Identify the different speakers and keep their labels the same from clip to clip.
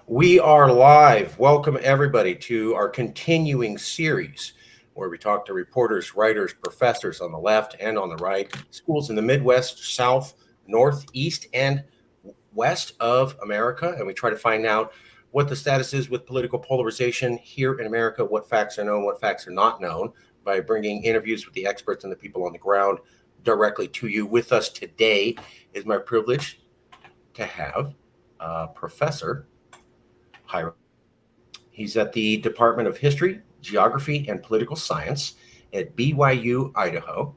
Speaker 1: We are live. Welcome, everybody, to our continuing series where we talk to reporters, writers, professors on the left and on the right, schools in the Midwest, South, North, East, and West of America. And we try to find out what the status is with political polarization here in America, what facts are known, what facts are not known, by bringing interviews with the experts and the people on the ground directly to you. With us today is my privilege to have Professor Hyrum. He's at the Department of History, Geography, and Political Science at BYU, Idaho.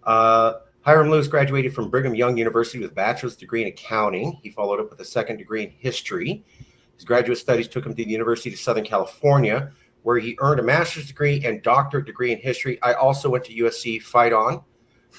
Speaker 1: Hyrum Lewis graduated from Brigham Young University with a bachelor's degree in accounting. He followed up with a second degree in history. His graduate studies took him to the University of Southern California, where he earned a master's degree and doctorate degree in history. I also went to USC, fight on.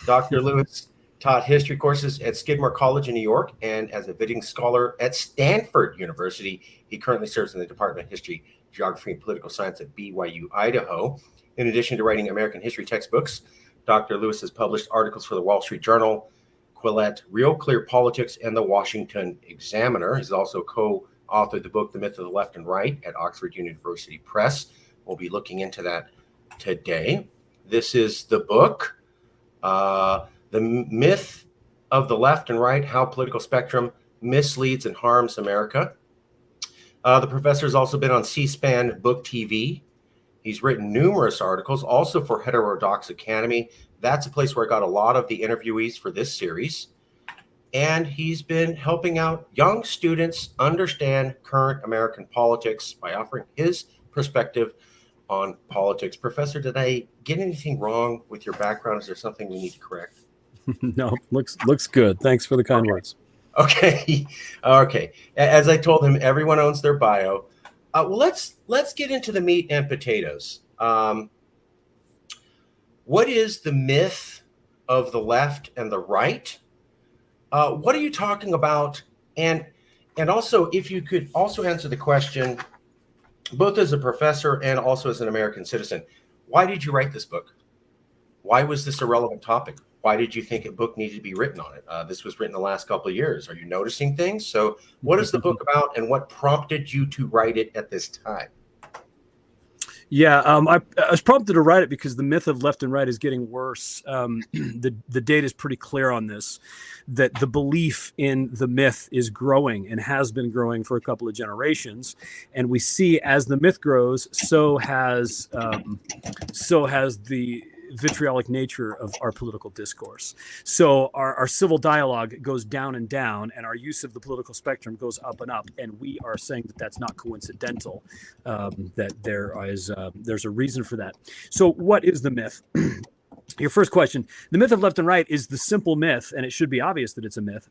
Speaker 1: Dr. Lewis taught history courses at Skidmore College in New York, and as a visiting scholar at Stanford University, he currently serves in the Department of History, Geography, and Political Science at BYU, Idaho. In addition to writing American history textbooks, Dr. Lewis has published articles for the Wall Street Journal, Quillette, Real Clear Politics, and the Washington Examiner. He's also co-authored the book, The Myth of the Left and Right, at Oxford University Press. We'll be looking into that today. This is the book, The Myth of the Left and Right, How Political Spectrum Misleads and Harms America. The professor has also been on C-SPAN Book TV. He's written numerous articles, also for Heterodox Academy. That's a place where I got a lot of the interviewees for this series. And he's been helping out young students understand current American politics by offering his perspective on politics. Professor, did I get anything wrong with your background? Is there something we need to correct?
Speaker 2: No, looks good. Thanks for the kind words.
Speaker 1: Okay. As I told him, everyone owns their bio. Well, let's get into the meat and potatoes. What is the myth of the left and the right? What are you talking about? And also, if you could also answer the question, both as a professor and also as an American citizen, why did you write this book? Why was this a relevant topic? Why did you think a book needed to be written on it? This was written the last couple of years. Are you noticing things? So what is the book about, and what prompted you to write it at this time?
Speaker 2: Yeah, I was prompted to write it because the myth of left and right is getting worse. The data is pretty clear on this, that the belief in the myth is growing and has been growing for a couple of generations. And we see as the myth grows, so has the vitriolic nature of our political discourse. So our civil dialogue goes down and down, and our use of the political spectrum goes up and up. And we are saying that that's not coincidental, that there's a reason for that. So what is the myth? Your first question, the myth of left and right is the simple myth, and it should be obvious that it's a myth,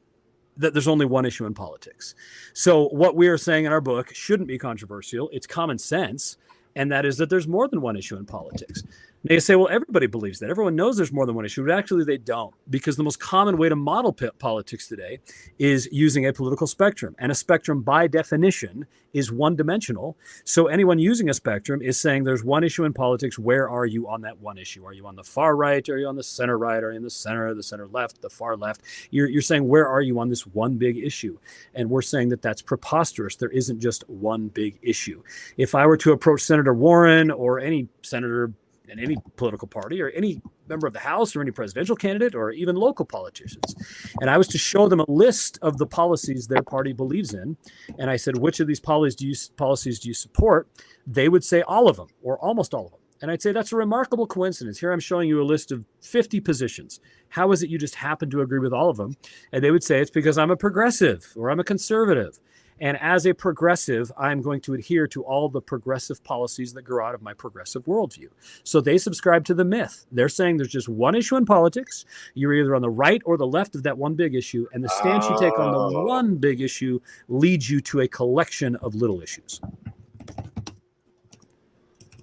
Speaker 2: that there's only one issue in politics. So what we are saying in our book shouldn't be controversial. It's common sense. And that is that there's more than one issue in politics. They say, well, everybody believes that. Everyone knows there's more than one issue, but actually they don't, because the most common way to model politics today is using a political spectrum. And a spectrum, by definition, is one-dimensional. So anyone using a spectrum is saying there's one issue in politics. Where are you on that one issue? Are you on the far right? Are you on the center right? Are you in the center left, the far left? You're saying, where are you on this one big issue? And we're saying that that's preposterous. There isn't just one big issue. If I were to approach Senator Warren or any senator in any political party or any member of the House or any presidential candidate or even local politicians, and I was to show them a list of the policies their party believes in, and I said, which of these policies do you support? They would say all of them or almost all of them. And I'd say, that's a remarkable coincidence. Here I'm showing you a list of 50 positions. How is it you just happen to agree with all of them? And they would say, it's because I'm a progressive or I'm a conservative. And as a progressive, I'm going to adhere to all the progressive policies that grow out of my progressive worldview. So they subscribe to the myth. They're saying there's just one issue in politics. You're either on the right or the left of that one big issue. And the stance you take on the one big issue leads you to a collection of little issues.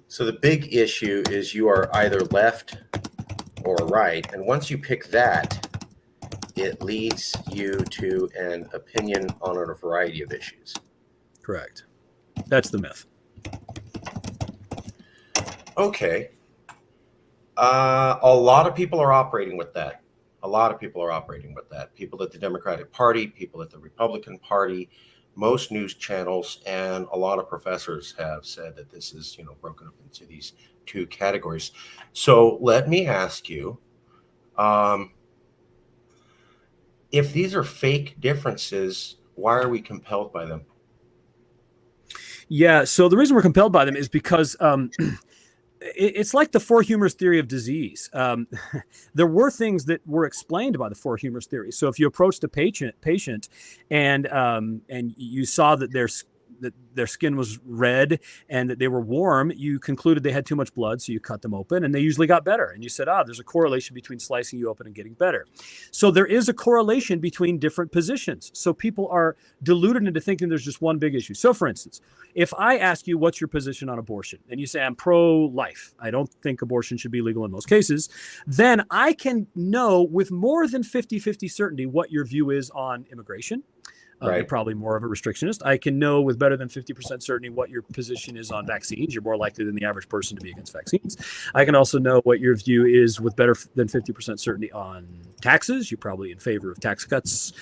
Speaker 1: So the big issue is you are either left or right. And once you pick that, it leads you to an opinion on a variety of issues.
Speaker 2: Correct. That's the myth.
Speaker 1: Okay. A lot of people are operating with that. People at the Democratic Party, people at the Republican Party. most news channels and a lot of professors have said that this is, broken up into these two categories. So let me ask you, if these are fake differences, why are we compelled by them?
Speaker 2: Yeah. So the reason we're compelled by them is because it's like the four humors theory of disease. There were things that were explained by the four humors theory. So if you approached a patient and you saw that their skin was red and that they were warm, you concluded they had too much blood, so you cut them open, and they usually got better. And you said, there's a correlation between slicing you open and getting better. So there is a correlation between different positions. So people are deluded into thinking there's just one big issue. So for instance, if I ask you what's your position on abortion, and you say I'm pro-life, I don't think abortion should be legal in most cases, then I can know with more than 50-50 certainty what your view is on immigration. You're probably more of a restrictionist. I can know with better than 50% certainty what your position is on vaccines. You're more likely than the average person to be against vaccines. I can also know what your view is with better than 50% certainty on taxes. You're probably in favor of tax cuts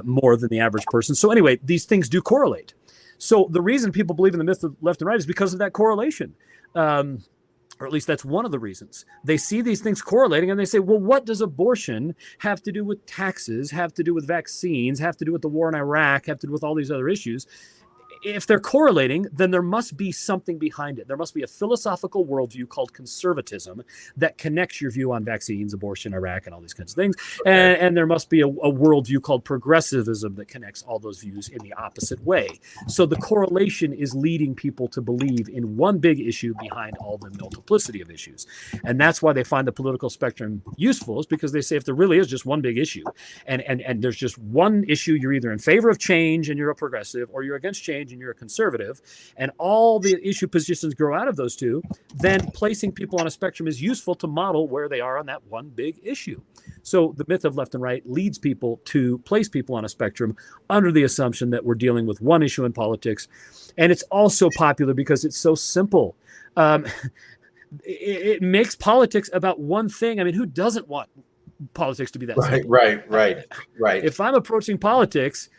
Speaker 2: more than the average person. So anyway, these things do correlate. So the reason people believe in the myth of left and right is because of that correlation. Or at least that's one of the reasons. They see these things correlating and they say, well, what does abortion have to do with taxes, have to do with vaccines, have to do with the war in Iraq, have to do with all these other issues? If they're correlating, then there must be something behind it. There must be a philosophical worldview called conservatism that connects your view on vaccines, abortion, Iraq, and all these kinds of things. Okay. And there must be a worldview called progressivism that connects all those views in the opposite way. So the correlation is leading people to believe in one big issue behind all the multiplicity of issues. And that's why they find the political spectrum useful, is because they say if there really is just one big issue and there's just one issue, you're either in favor of change and you're a progressive, or you're against change and you're a conservative, and all the issue positions grow out of those two, then placing people on a spectrum is useful to model where they are on that one big issue. So the myth of left and right leads people to place people on a spectrum under the assumption that we're dealing with one issue in politics. And it's also popular because it's so simple. It makes politics about one thing. I mean, who doesn't want politics to be that simple?
Speaker 1: Right.
Speaker 2: If I'm approaching politics,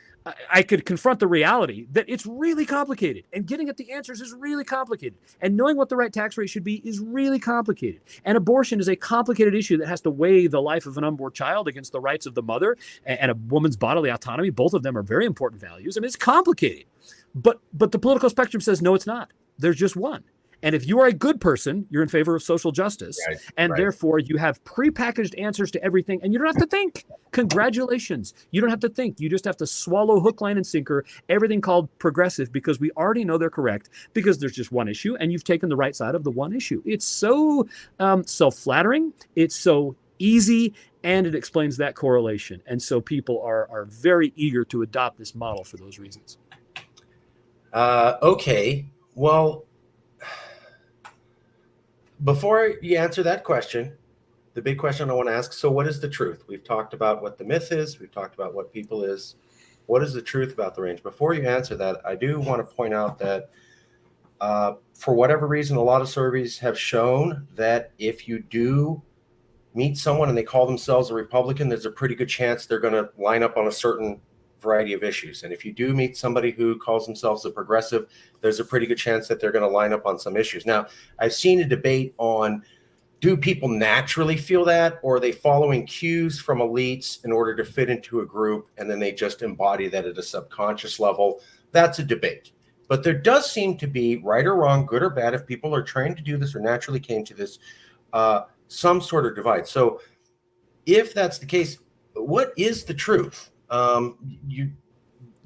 Speaker 2: I could confront the reality that it's really complicated, and getting at the answers is really complicated, and knowing what the right tax rate should be is really complicated. And abortion is a complicated issue that has to weigh the life of an unborn child against the rights of the mother and a woman's bodily autonomy. Both of them are very important values. I mean, it's complicated, but the political spectrum says, no, it's not. There's just one. And if you are a good person, you're in favor of social justice. Therefore you have prepackaged answers to everything, and you don't have to think. Congratulations. You don't have to think. You just have to swallow hook, line, and sinker everything called progressive, because we already know they're correct, because there's just one issue and you've taken the right side of the one issue. It's so self-flattering. It's so easy, and it explains that correlation. And so people are very eager to adopt this model for those reasons.
Speaker 1: Okay. Well, before you answer that question, the big question I want to ask, so what is the truth? We've talked about what the myth is. We've talked about what people is. What is the truth about the range? Before you answer that, I do want to point out that for whatever reason, a lot of surveys have shown that if you do meet someone and they call themselves a Republican, there's a pretty good chance they're going to line up on a certain variety of issues. And if you do meet somebody who calls themselves a progressive, there's a pretty good chance that they're going to line up on some issues. Now, I've seen a debate on, do people naturally feel that, or are they following cues from elites in order to fit into a group, and then they just embody that at a subconscious level? That's a debate. But there does seem to be, right or wrong, good or bad, if people are trained to do this or naturally came to this, some sort of divide. So if that's the case, what is the truth?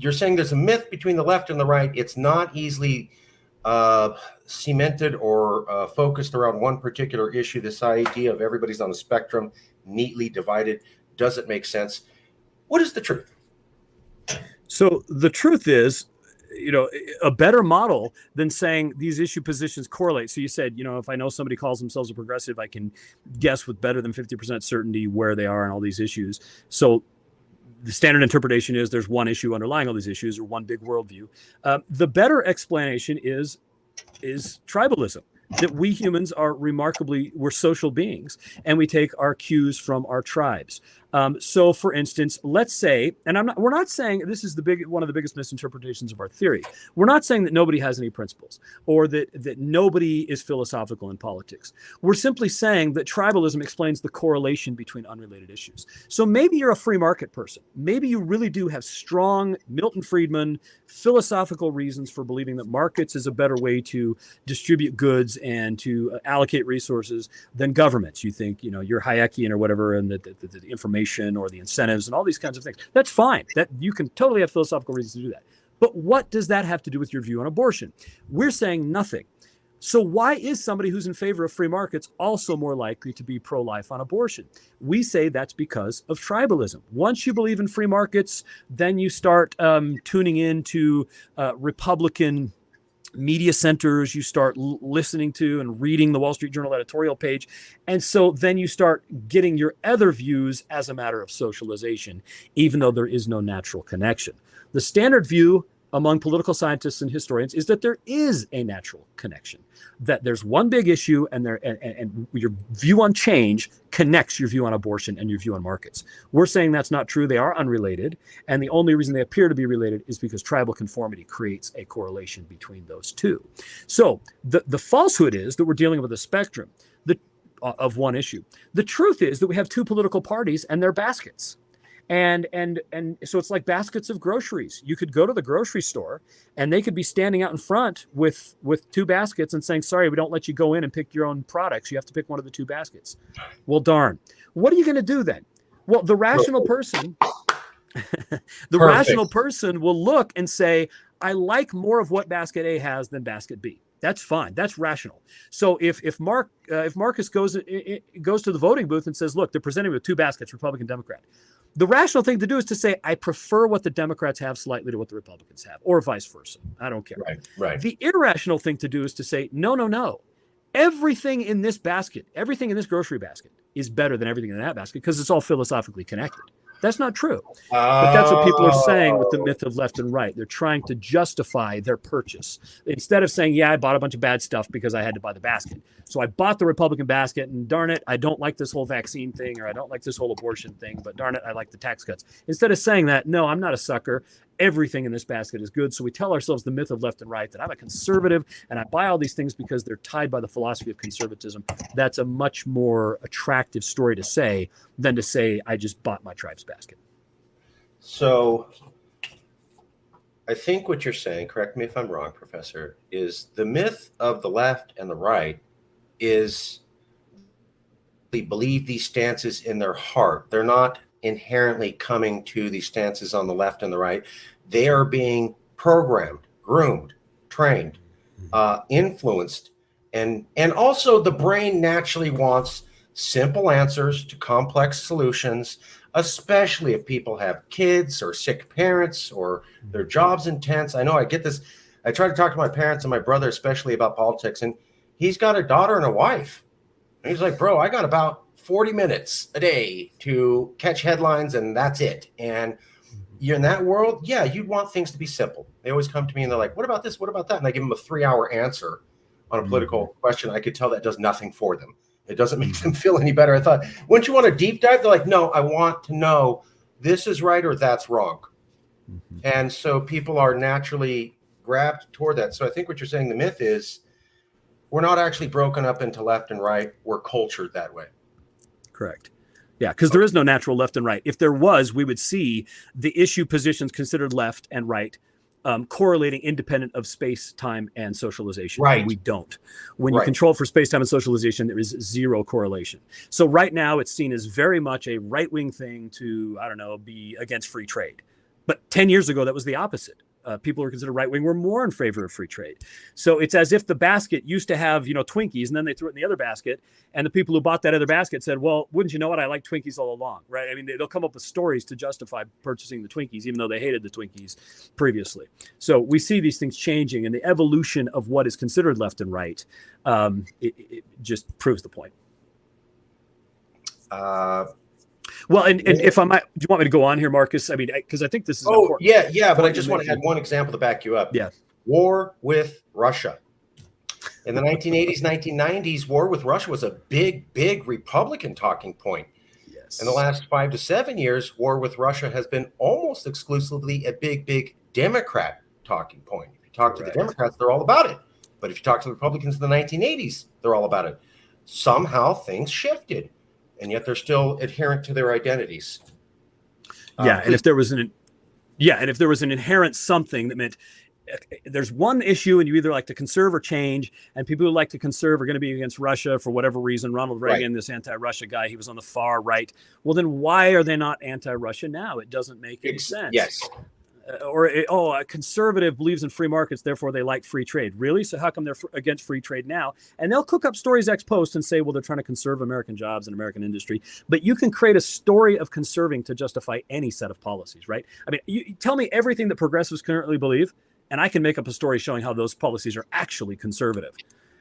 Speaker 1: You're saying there's a myth between the left and the right. It's not easily cemented or focused around one particular issue. This idea of everybody's on a spectrum, neatly divided, doesn't make sense. What is the truth?
Speaker 2: So the truth is, a better model than saying these issue positions correlate. So you said, if I know somebody calls themselves a progressive, I can guess with better than 50% certainty where they are on all these issues. So the standard interpretation is there's one issue underlying all these issues, or one big worldview. The better explanation is tribalism. That we humans we're social beings, and we take our cues from our tribes. So, for instance, let's say, and we're not saying this is one of the biggest misinterpretations of our theory. We're not saying that nobody has any principles or that nobody is philosophical in politics. We're simply saying that tribalism explains the correlation between unrelated issues. So maybe you're a free market person. Maybe you really do have strong Milton Friedman philosophical reasons for believing that markets is a better way to distribute goods and to allocate resources than governments. You think, you're Hayekian or whatever, and that the information or the incentives and all these kinds of things. That's fine. That you can totally have philosophical reasons to do that. But what does that have to do with your view on abortion? We're saying nothing. So why is somebody who's in favor of free markets also more likely to be pro-life on abortion? We say that's because of tribalism. Once you believe in free markets, then you start tuning into Republican media centers, you start listening to and reading the Wall Street Journal editorial page. And so then you start getting your other views as a matter of socialization, even though there is no natural connection. The standard view among political scientists and historians is that there is a natural connection, that there's one big issue and your view on change connects your view on abortion and your view on markets. We're saying that's not true. They are unrelated. And the only reason they appear to be related is because tribal conformity creates a correlation between those two. So the falsehood is that we're dealing with a spectrum of one issue. The truth is that we have two political parties and their baskets. And so it's like baskets of groceries. You could go to the grocery store and they could be standing out in front with two baskets and saying, sorry, we don't let you go in and pick your own products. You have to pick one of the two baskets. Well, darn. What are you going to do then? Well, the rational person, rational person will look and say, I like more of what basket A has than basket B. That's fine. That's rational. So if Marcus goes to the voting booth and says, look, they're presenting with two baskets, Republican, Democrat. The rational thing to do is to say, I prefer what the Democrats have slightly to what the Republicans have, or vice versa. I don't care.
Speaker 1: Right.
Speaker 2: The irrational thing to do is to say, no. Everything in this basket, everything in this grocery basket is better than everything in that basket because it's all philosophically connected. That's not true. But that's what people are saying with the myth of left and right. They're trying to justify their purchase. Instead of saying, yeah, I bought a bunch of bad stuff because I had to buy the basket. So I bought the Republican basket and darn it, I don't like this whole vaccine thing or I don't like this whole abortion thing, but darn it, I like the tax cuts. Instead of saying that, no, I'm not a sucker. Everything in this basket is good. So we tell ourselves the myth of left and right, that I'm a conservative and I buy all these things because they're tied by the philosophy of conservatism. That's a much more attractive story to say than to say, I just bought my tribe's basket.
Speaker 1: So I think what you're saying, correct me if I'm wrong, Professor, is the myth of the left and the right is they believe these stances in their heart. They're not inherently coming to these stances on the left and the right. They are being programmed, groomed, trained, influenced, and also the brain naturally wants simple answers to complex solutions, especially if people have kids or sick parents or their job's intense. I know I get this. I try to talk to my parents and my brother, especially about politics, and he's got a daughter and a wife. And he's like, bro, I got about 40 minutes a day to catch headlines and that's it. And you're in that world, yeah, you'd want things to be simple. They always come to me and they're like, what about this? What about that? And I give them a 3-hour answer on a political question. I could tell that does nothing for them. It doesn't make them feel any better. I thought, wouldn't you want a deep dive? They're like, no, I want to know this is right or that's wrong. And so people are naturally grabbed toward that. So I think what you're saying, the myth is we're not actually broken up into left and right. We're cultured that way.
Speaker 2: Correct. Yeah, because there is no natural left and right. If there was, we would see the issue positions considered left and right correlating independent of space, time, and socialization.
Speaker 1: Right.
Speaker 2: And we don't. When you control for space, time, and socialization, there is zero correlation. So right now, it's seen as very much a right-wing thing to, be against free trade. But 10 years ago, that was the opposite. People who are considered right-wing were more in favor of free trade. So it's as if the basket used to have, Twinkies, and then they threw it in the other basket. And the people who bought that other basket said, well, wouldn't you know what? I like Twinkies all along, right? I mean, they'll come up with stories to justify purchasing the Twinkies, even though they hated the Twinkies previously. So we see these things changing, and the evolution of what is considered left and right, it just proves the point. Well, and if I might, do you want me to go on here, Marcus? I mean, because I think this is important.
Speaker 1: Yeah, but I just want to add one example to back you up.
Speaker 2: Yeah.
Speaker 1: War with Russia. In the 1980s, 1990s, war with Russia was a big Republican talking point.
Speaker 2: Yes. Yes.
Speaker 1: In the last 5 to 7 years, war with Russia has been almost exclusively a big Democrat talking point. If you talk to the Democrats, they're all about it. But if you talk to the Republicans in the 1980s, they're all about it. Somehow things shifted, and yet they're still adherent to their identities.
Speaker 2: And if there was an inherent something that meant there's one issue and you either like to conserve or change, and people who like to conserve are going to be against Russia for whatever reason. Ronald Reagan, this anti-Russia guy, he was on the far right. Well, then why are they not anti-Russia now? It doesn't make any sense.
Speaker 1: Yes.
Speaker 2: A conservative believes in free markets, therefore they like free trade. Really? So how come they're against free trade now? And they'll cook up stories ex post and say, well, they're trying to conserve American jobs and American industry. But you can create a story of conserving to justify any set of policies, right? I mean, you tell me everything that progressives currently believe, and I can make up a story showing how those policies are actually conservative.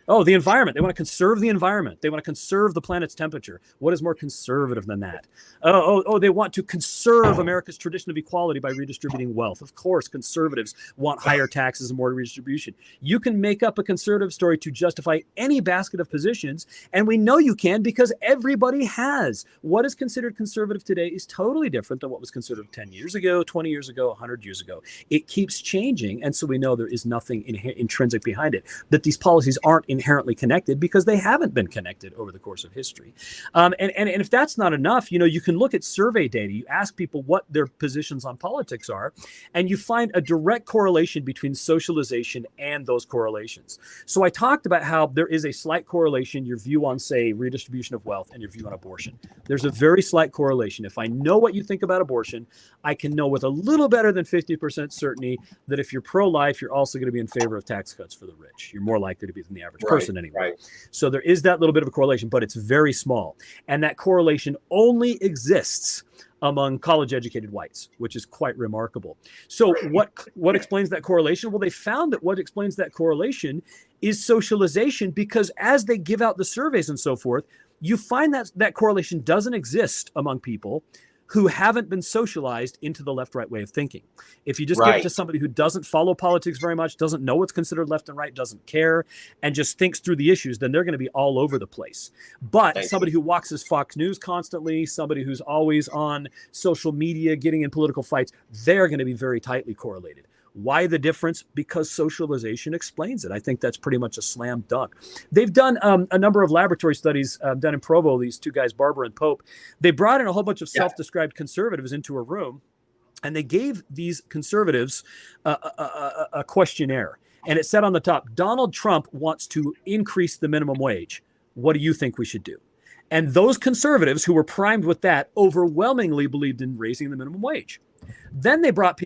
Speaker 2: Oh, the environment. They want to conserve the environment. They want to conserve the planet's temperature. What is more conservative than that? They want to conserve America's tradition of equality by redistributing wealth. Of course, conservatives want higher taxes and more redistribution. You can make up a conservative story to justify any basket of positions, and we know you can because everybody has. What is considered conservative today is totally different than what was considered 10 years ago, 20 years ago, 100 years ago. It keeps changing, and so we know there is nothing intrinsic behind it, that these policies aren't inherently connected because they haven't been connected over the course of history. And if that's not enough, you can look at survey data. You ask people what their positions on politics are, and you find a direct correlation between socialization and those correlations. So I talked about how there is a slight correlation, your view on, say, redistribution of wealth and your view on abortion. There's a very slight correlation. If I know what you think about abortion, I can know with a little better than 50% certainty that if you're pro-life, you're also going to be in favor of tax cuts for the rich. You're more likely to be than the average person anyway.
Speaker 1: Right.
Speaker 2: So there is that little bit of a correlation, but it's very small. And that correlation only exists among college-educated whites, which is quite remarkable. So what explains that correlation? Well, they found that what explains that correlation is socialization, because as they give out the surveys and so forth, you find that correlation doesn't exist among people who haven't been socialized into the left-right way of thinking. If you just give it to somebody who doesn't follow politics very much, doesn't know what's considered left and right, doesn't care, and just thinks through the issues, then they're going to be all over the place. But somebody who watches Fox News constantly, somebody who's always on social media, getting in political fights, they're going to be very tightly correlated. Why the difference? Because socialization explains it. I think that's pretty much a slam dunk. They've done a number of laboratory studies done in Provo, these two guys, Barber and Pope. They brought in a whole bunch of self-described conservatives into a room, and they gave these conservatives a questionnaire. And it said on the top, Donald Trump wants to increase the minimum wage. What do you think we should do? And those conservatives who were primed with that overwhelmingly believed in raising the minimum wage. Then they brought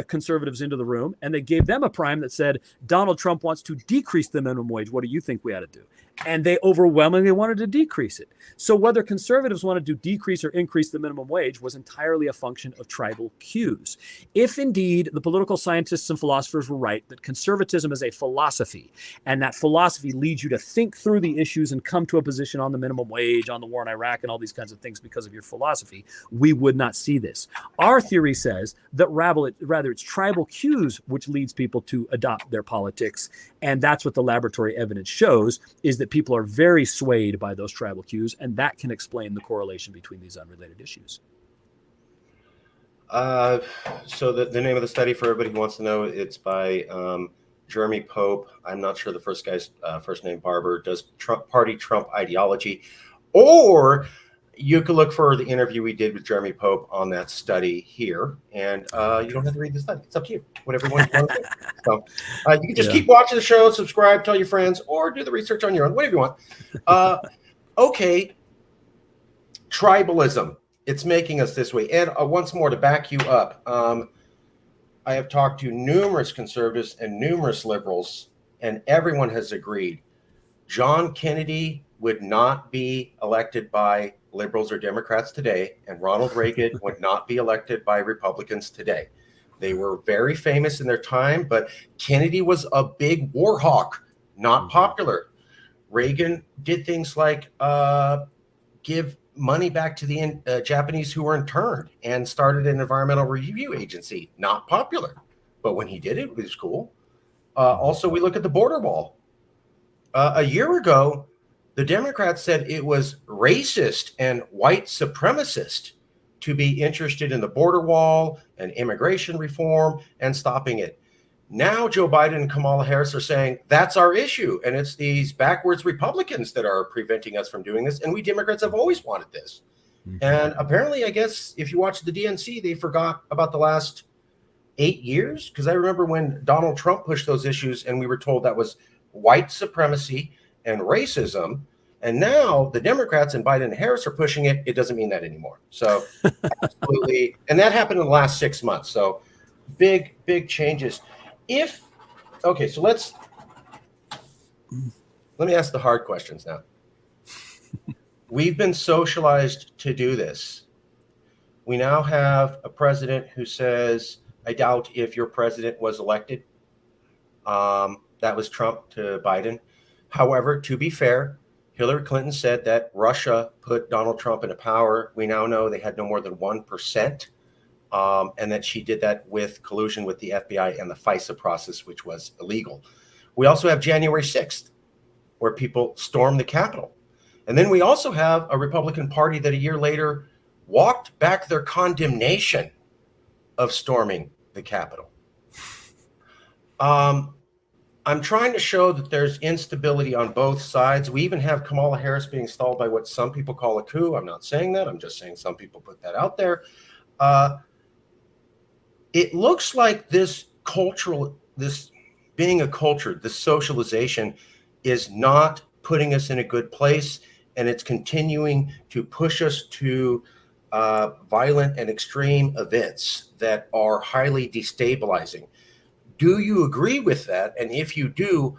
Speaker 2: conservatives into the room, and they gave them a prime that said, Donald Trump wants to decrease the minimum wage. What do you think we ought to do? And they overwhelmingly wanted to decrease it. So whether conservatives wanted to decrease or increase the minimum wage was entirely a function of tribal cues. If indeed the political scientists and philosophers were right that conservatism is a philosophy, and that philosophy leads you to think through the issues and come to a position on the minimum wage, on the war in Iraq, and all these kinds of things because of your philosophy, we would not see this. Our theory says that rather it's tribal cues which leads people to adopt their politics, and that's what the laboratory evidence shows, is that people are very swayed by those tribal cues, and that can explain the correlation between these unrelated issues.
Speaker 1: So the name of the study, for everybody who wants to know, it's by Jeremy Pope. I'm not sure the first guy's first name, Barber, does Trump ideology, or you could look for the interview we did with Jeremy Pope on that study here, and you don't have to read the study. It's up to you, whatever you want to do. So you can just keep watching the show, subscribe, tell your friends, or do the research on your own, whatever you want. Okay, tribalism. It's making us this way. And once more, to back you up, I have talked to numerous conservatives and numerous liberals, and everyone has agreed John Kennedy would not be elected by liberals or Democrats today, and Ronald Reagan would not be elected by Republicans today. They were very famous in their time, but Kennedy was a big war hawk, not popular. Reagan did things like give money back to the Japanese who were interned and started an environmental review agency, not popular. But when he did it, it was cool. Also, we look at the border wall. A year ago, the Democrats said it was racist and white supremacist to be interested in the border wall and immigration reform and stopping it. Now Joe Biden and Kamala Harris are saying that's our issue, and it's these backwards Republicans that are preventing us from doing this, and we Democrats have always wanted this. And apparently, I guess if you watch the DNC, they forgot about the last 8 years, because I remember when Donald Trump pushed those issues and we were told that was white supremacy and racism. And now the Democrats and Biden and Harris are pushing it. It doesn't mean that anymore. So absolutely. And that happened in the last 6 months. So big changes. Okay, so let me ask the hard questions now. We've been socialized to do this. We now have a president who says, I doubt if your president was elected. That was Trump to Biden. However, to be fair, Hillary Clinton said that Russia put Donald Trump into power. We now know they had no more than 1%, and that she did that with collusion with the FBI and the FISA process, which was illegal. We also have January 6th, where people stormed the Capitol. And then we also have a Republican Party that a year later walked back their condemnation of storming the Capitol. I'm trying to show that there's instability on both sides. We even have Kamala Harris being stalled by what some people call a coup. I'm not saying that. I'm just saying some people put that out there. It looks like this being a culture, this socialization is not putting us in a good place, and it's continuing to push us to violent and extreme events that are highly destabilizing. Do you agree with that? And if you do,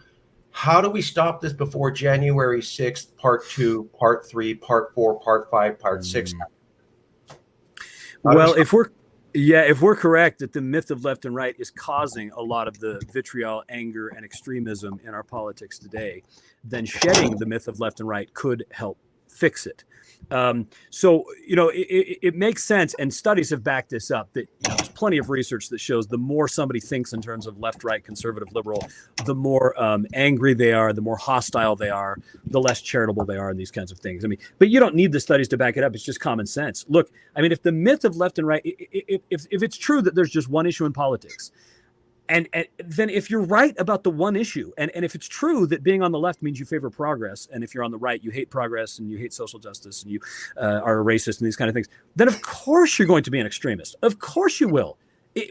Speaker 1: how do we stop this before January 6th, part 2, part 3, part 4, part 5, part 6?
Speaker 2: Well, if we're correct that the myth of left and right is causing a lot of the vitriol, anger, and extremism in our politics today, then shedding the myth of left and right could help fix it. So, it makes sense, and studies have backed this up, that there's plenty of research that shows the more somebody thinks in terms of left, right, conservative, liberal, the more angry they are, the more hostile they are, the less charitable they are, and these kinds of things. But you don't need the studies to back it up. It's just common sense. Look, if the myth of left and right, if it's true that there's just one issue in politics, and then if you're right about the one issue, and if it's true that being on the left means you favor progress, and if you're on the right, you hate progress and you hate social justice and you are a racist and these kind of things, then of course you're going to be an extremist. Of course you will,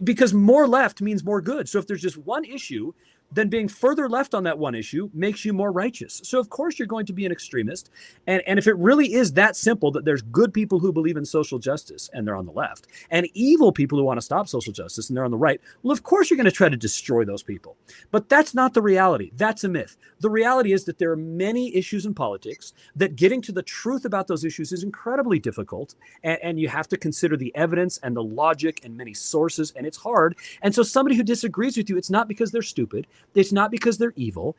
Speaker 2: because more left means more good. So if there's just one issue, then being further left on that one issue makes you more righteous. So of course you're going to be an extremist. And if it really is that simple, that there's good people who believe in social justice and they're on the left, and evil people who want to stop social justice and they're on the right, well, of course you're going to try to destroy those people. But that's not the reality. That's a myth. The reality is that there are many issues in politics that getting to the truth about those issues is incredibly difficult. And you have to consider the evidence and the logic and many sources, and it's hard. And so somebody who disagrees with you, it's not because they're stupid. It's not because they're evil.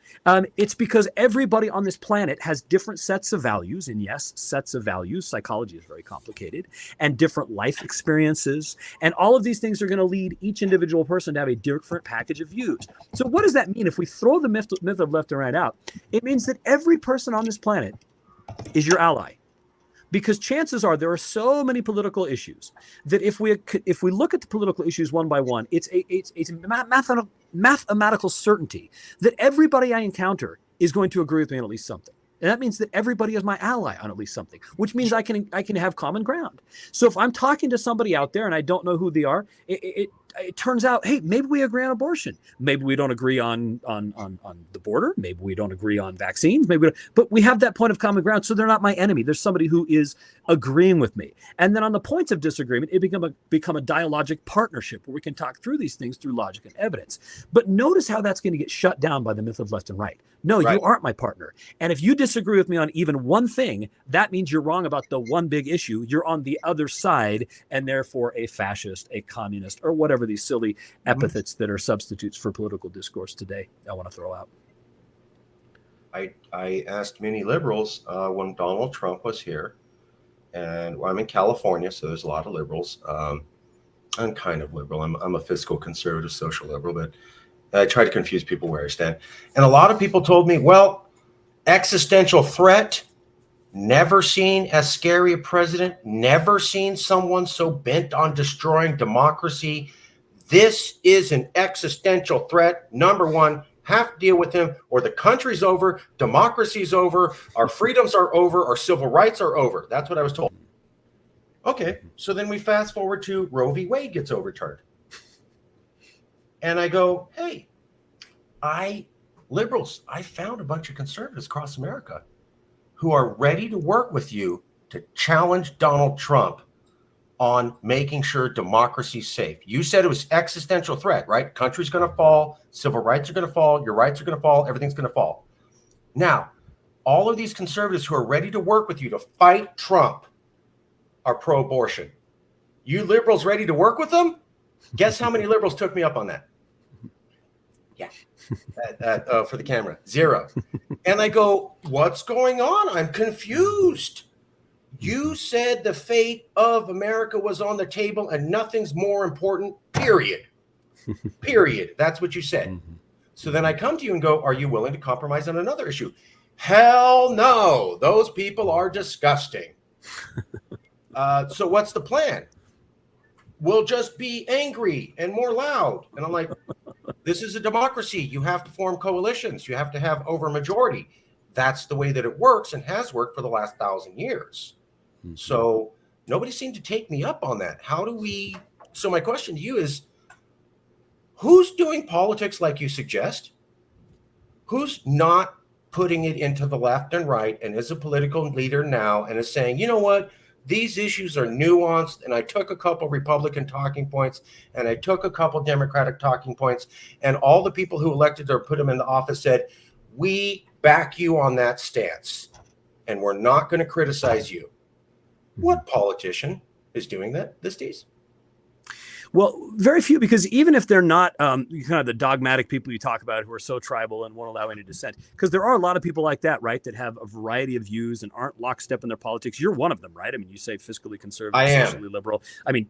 Speaker 2: It's because everybody on this planet has different sets of values. And yes, sets of values. Psychology is very complicated. And different life experiences. And all of these things are going to lead each individual person to have a different package of views. So what does that mean? If we throw the myth of left and right out, it means that every person on this planet is your ally. Because chances are there are so many political issues that if we look at the political issues one by one, it's a mathematical certainty that everybody I encounter is going to agree with me on at least something. And that means that everybody is my ally on at least something, which means I can have common ground. So if I'm talking to somebody out there and I don't know who they are, it turns out, hey, maybe we agree on abortion. Maybe we don't agree on the border. Maybe we don't agree on vaccines. But we have that point of common ground. So they're not my enemy. There's somebody who is agreeing with me. And then on the points of disagreement, it become a dialogic partnership where we can talk through these things through logic and evidence. But notice how that's going to get shut down by the myth of left and right. No, right. You aren't my partner. And if you disagree with me on even one thing, that means you're wrong about the one big issue. You're on the other side, and therefore a fascist, a communist, or whatever these silly epithets that are substitutes for political discourse today I want to throw out.
Speaker 1: I asked many liberals when Donald Trump was here, and I'm in California, so there's a lot of liberals. I'm kind of liberal. I'm a fiscal conservative, social liberal, but I try to confuse people where I stand. And a lot of people told me, well, Existential threat. Never seen as scary a president. Never seen someone so bent on destroying democracy. This is an existential threat. Number one, have to deal with him or the country's over, democracy's over, our freedoms are over, our civil rights are over. That's what I was told. Okay, so then we fast forward to Roe v. Wade gets overturned. And I go, hey, liberals, I found a bunch of conservatives across America who are ready to work with you to challenge Donald Trump on making sure democracy's safe. You said it was existential threat, right? Country's going to fall, civil rights are going to fall, your rights are going to fall, everything's going to fall. Now, all of these conservatives who are ready to work with you to fight Trump are pro-abortion. You liberals ready to work with them? Guess how many liberals took me up on that? Yeah, for the camera, 0. And I go, what's going on? I'm confused. You said the fate of America was on the table and nothing's more important, period. Period. That's what you said. So then I come to you and go, are you willing to compromise on another issue? Hell no. Those people are disgusting. So what's the plan? We'll just be angry and more loud. And I'm like, this is a democracy. You have to form coalitions. You have to have over majority. That's the way that it works and has worked for the last 1,000 years. So nobody seemed to take me up on that. How do we? So my question to you is, who's doing politics like you suggest? Who's not putting it into the left and right and is a political leader now and is saying, you know what? These issues are nuanced, and I took a couple Republican talking points, and I took a couple Democratic talking points, and all the people who elected or put them in the office said, we back you on that stance, and we're not going to criticize you. What politician is doing that these days?
Speaker 2: Well, very few, because even if they're not kind of the dogmatic people you talk about who are so tribal and won't allow any dissent, because there are a lot of people like that, right, that have a variety of views and aren't lockstep in their politics. You're one of them, right? I mean, you say fiscally conservative, socially liberal. I mean,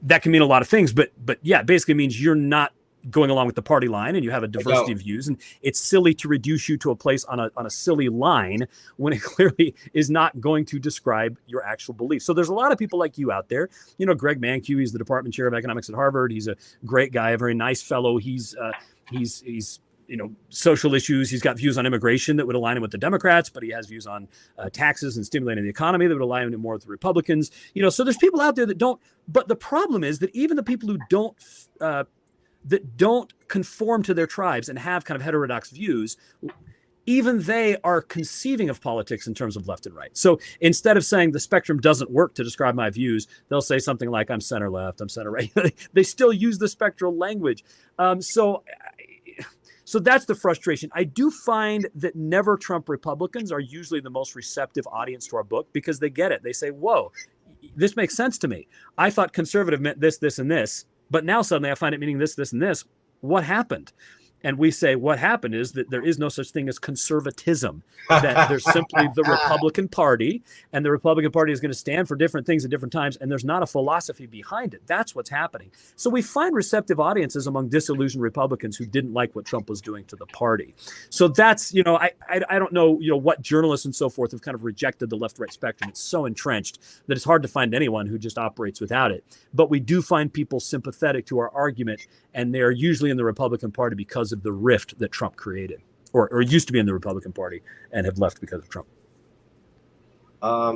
Speaker 2: that can mean a lot of things, but yeah, it basically means you're not going along with the party line and you have a diversity of views, and it's silly to reduce you to a place on a silly line when it clearly is not going to describe your actual beliefs. So there's a lot of people like you out there. Greg Mankiw, he's the department chair of economics at Harvard. He's a great guy, a very nice fellow. He's social issues. He's got views on immigration that would align him with the Democrats, but he has views on taxes and stimulating the economy that would align him more with the Republicans. So there's people out there that don't. But the problem is that even the people who don't conform to their tribes and have kind of heterodox views, even they are conceiving of politics in terms of left and right. So instead of saying the spectrum doesn't work to describe my views, they'll say something like, I'm center left, I'm center right. They still use the spectral language. So that's the frustration. I do find that never Trump Republicans are usually the most receptive audience to our book, because they get it. They say, whoa, this makes sense to me. I thought conservative meant this, this, and this. But now suddenly I find it meaning this, this, and this. What happened? And we say what happened is that there is no such thing as conservatism, that there's simply the Republican Party, and the Republican Party is going to stand for different things at different times, and there's not a philosophy behind it. That's what's happening. So we find receptive audiences among disillusioned Republicans who didn't like what Trump was doing to the party. So that's, I don't know, what journalists and so forth have kind of rejected the left-right spectrum. It's so entrenched that it's hard to find anyone who just operates without it. But we do find people sympathetic to our argument, and they're usually in the Republican Party because of the rift that Trump created, or used to be in the Republican Party and have left because of Trump.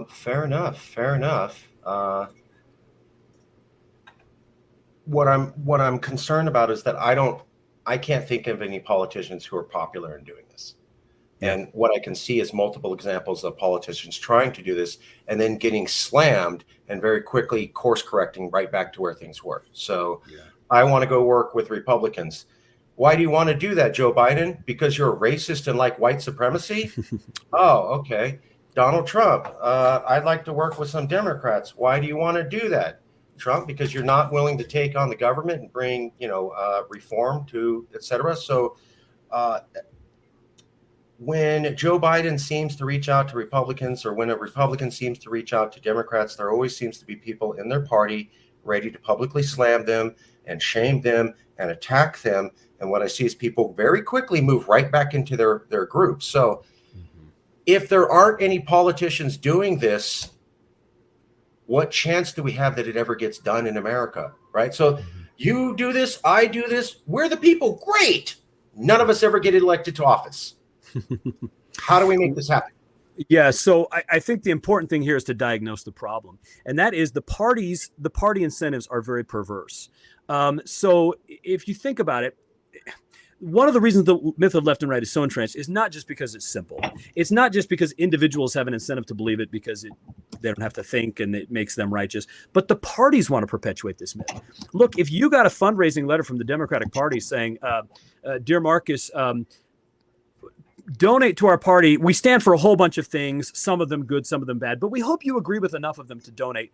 Speaker 1: Fair enough. What I'm concerned about is that I can't think of any politicians who are popular in doing this. And what I can see is multiple examples of politicians trying to do this and then getting slammed and very quickly course correcting right back to where things were. So I want to go work with Republicans. Why do you want to do that, Joe Biden? Because you're a racist and like white supremacy? Oh, okay. Donald Trump, I'd like to work with some Democrats. Why do you want to do that, Trump? Because you're not willing to take on the government and bring, reform to, et cetera. So when Joe Biden seems to reach out to Republicans, or when a Republican seems to reach out to Democrats, there always seems to be people in their party ready to publicly slam them and shame them and attack them. And what I see is people very quickly move right back into their groups. So if there aren't any politicians doing this, what chance do we have that it ever gets done in America, right? So you do this, I do this, we're the people, great. None of us ever get elected to office. How do we make this happen?
Speaker 2: Yeah, so I think the important thing here is to diagnose the problem, and that is the party incentives are very perverse. So if you think about it, one of the reasons the myth of left and right is so entrenched is not just because it's simple. It's not just because individuals have an incentive to believe it because they don't have to think and it makes them righteous, but the parties want to perpetuate this myth. Look, if you got a fundraising letter from the Democratic Party saying, dear Marcus, donate to our party. We stand for a whole bunch of things, some of them good, some of them bad, but we hope you agree with enough of them to donate.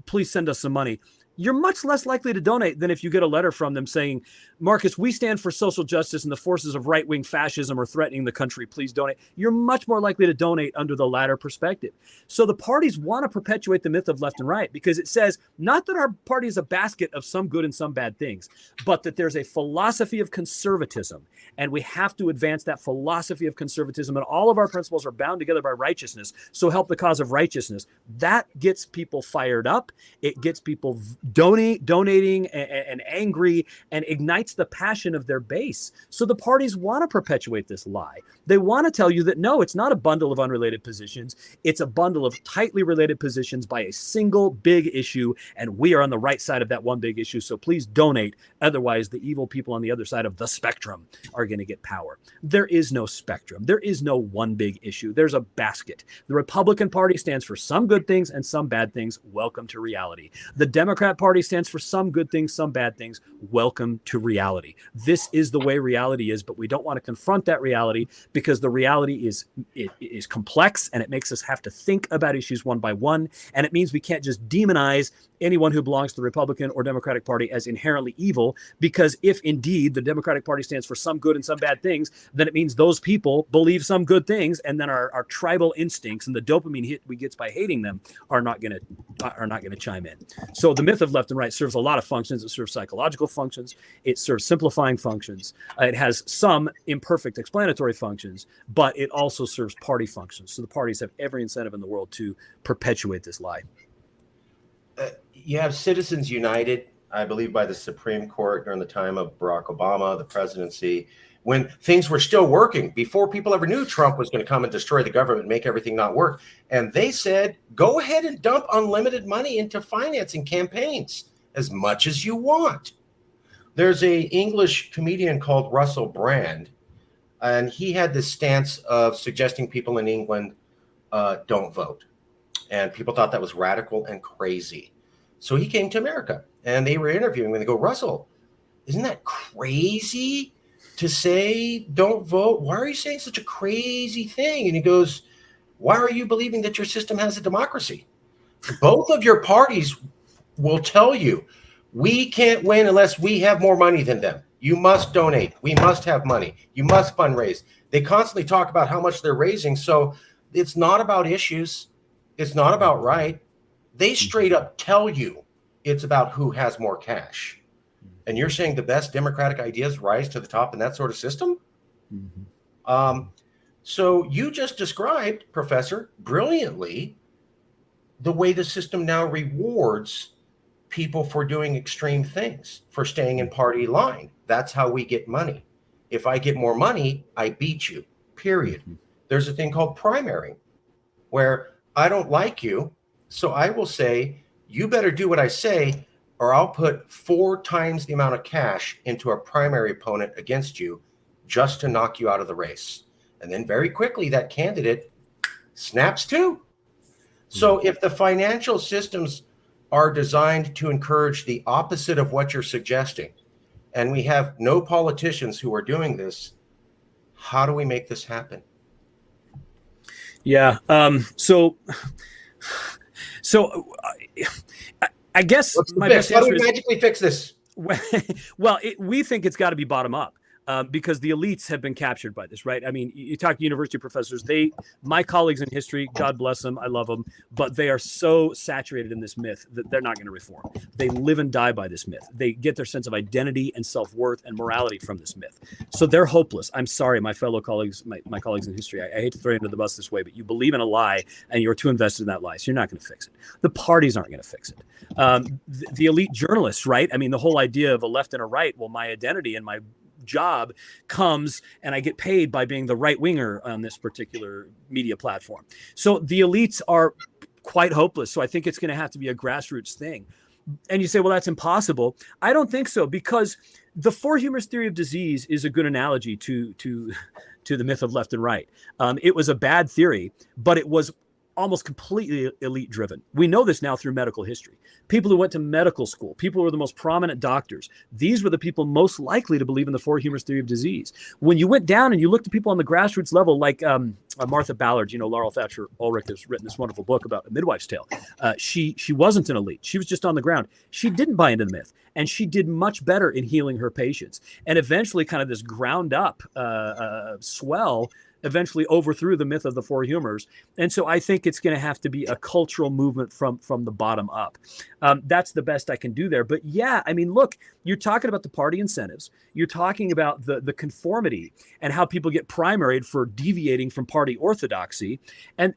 Speaker 2: Please send us some money. You're much less likely to donate than if you get a letter from them saying, Marcus, we stand for social justice and the forces of right-wing fascism are threatening the country. Please donate. You're much more likely to donate under the latter perspective. So the parties want to perpetuate the myth of left and right because it says not that our party is a basket of some good and some bad things, but that there's a philosophy of conservatism. And we have to advance that philosophy of conservatism. And all of our principles are bound together by righteousness. So help the cause of righteousness. That gets people fired up. It gets people donating and angry and ignites the passion of their base. So the parties want to perpetuate this lie. They want to tell you that, no, it's not a bundle of unrelated positions. It's a bundle of tightly related positions by a single big issue. And we are on the right side of that one big issue. So please donate. Otherwise, the evil people on the other side of the spectrum are going to get power. There is no spectrum. There is no one big issue. There's a basket. The Republican Party stands for some good things and some bad things. Welcome to reality. The Democrat Party stands for some good things, some bad things. Welcome to reality. This is the way reality is, but we don't want to confront that reality because the reality is complex and it makes us have to think about issues one by one. And it means we can't just demonize anyone who belongs to the Republican or Democratic Party as inherently evil, because if indeed the Democratic Party stands for some good and some bad things, then it means those people believe some good things, and then our tribal instincts and the dopamine hit we get by hating them are not going to chime in. So the myth of left and right serves a lot of functions. It serves psychological functions. It serves simplifying functions. It has some imperfect explanatory functions, but it also serves party functions. So the parties have every incentive in the world to perpetuate this lie.
Speaker 1: You have Citizens United, I believe, by the Supreme Court during the time of Barack Obama, the presidency, when things were still working, before people ever knew Trump was going to come and destroy the government and make everything not work. And they said, go ahead and dump unlimited money into financing campaigns as much as you want. There's an English comedian called Russell Brand, and he had this stance of suggesting people in England don't vote. And people thought that was radical and crazy. So he came to America and they were interviewing him and they go, Russell, isn't that crazy to say don't vote? Why are you saying such a crazy thing? And he goes, why are you believing that your system has a democracy? Both of your parties will tell you, we can't win unless we have more money than them. You must donate. We must have money. You must fundraise. They constantly talk about how much they're raising. So it's not about issues. It's not about right. They straight up tell you it's about who has more cash. And you're saying the best democratic ideas rise to the top in that sort of system? Mm-hmm. So you just described, Professor, brilliantly, the way the system now rewards people for doing extreme things, for staying in party line. That's how we get money. If I get more money, I beat you, period. Mm-hmm. There's a thing called primary, where I don't like you, so I will say, you better do what I say, or I'll put 4 times the amount of cash into a primary opponent against you just to knock you out of the race. And then very quickly, that candidate snaps too. So if the financial systems are designed to encourage the opposite of what you're suggesting, and we have no politicians who are doing this, how do we make this happen?
Speaker 2: Yeah. So I guess
Speaker 1: my best answer is, how do we magically fix this?
Speaker 2: Well, we think it's got to be bottom up. because the elites have been captured by this, right? I mean, you talk to university professors, my colleagues in history, God bless them, I love them, but they are so saturated in this myth that they're not going to reform. They live and die by this myth. They get their sense of identity and self-worth and morality from this myth. So they're hopeless. I'm sorry, my fellow colleagues, my colleagues in history, I hate to throw you under the bus this way, but you believe in a lie and you're too invested in that lie, so you're not going to fix it. The parties aren't going to fix it. The elite journalists, right? I mean, the whole idea of a left and a right, well, my identity and my job comes and I get paid by being the right winger on this particular media platform. So the elites are quite hopeless. So I think it's going to have to be a grassroots thing. And you say, well, that's impossible. I don't think so, because the four humors theory of disease is a good analogy to the myth of left and right. It was a bad theory, but it was almost completely elite driven. We know this now through medical history. People who went to medical school, people who were the most prominent doctors, these were the people most likely to believe in the four humors theory of disease. When you went down and you looked at people on the grassroots level, like Martha Ballard, Laurel Thatcher Ulrich has written this wonderful book about A Midwife's Tale. She wasn't an elite. She was just on the ground. She didn't buy into the myth, and she did much better in healing her patients. And eventually kind of this ground up swell eventually overthrew the myth of the four humors. And so I think it's going to have to be a cultural movement from the bottom up. That's the best I can do there. But yeah, I mean, look, you're talking about the party incentives. You're talking about the conformity and how people get primaried for deviating from party orthodoxy. And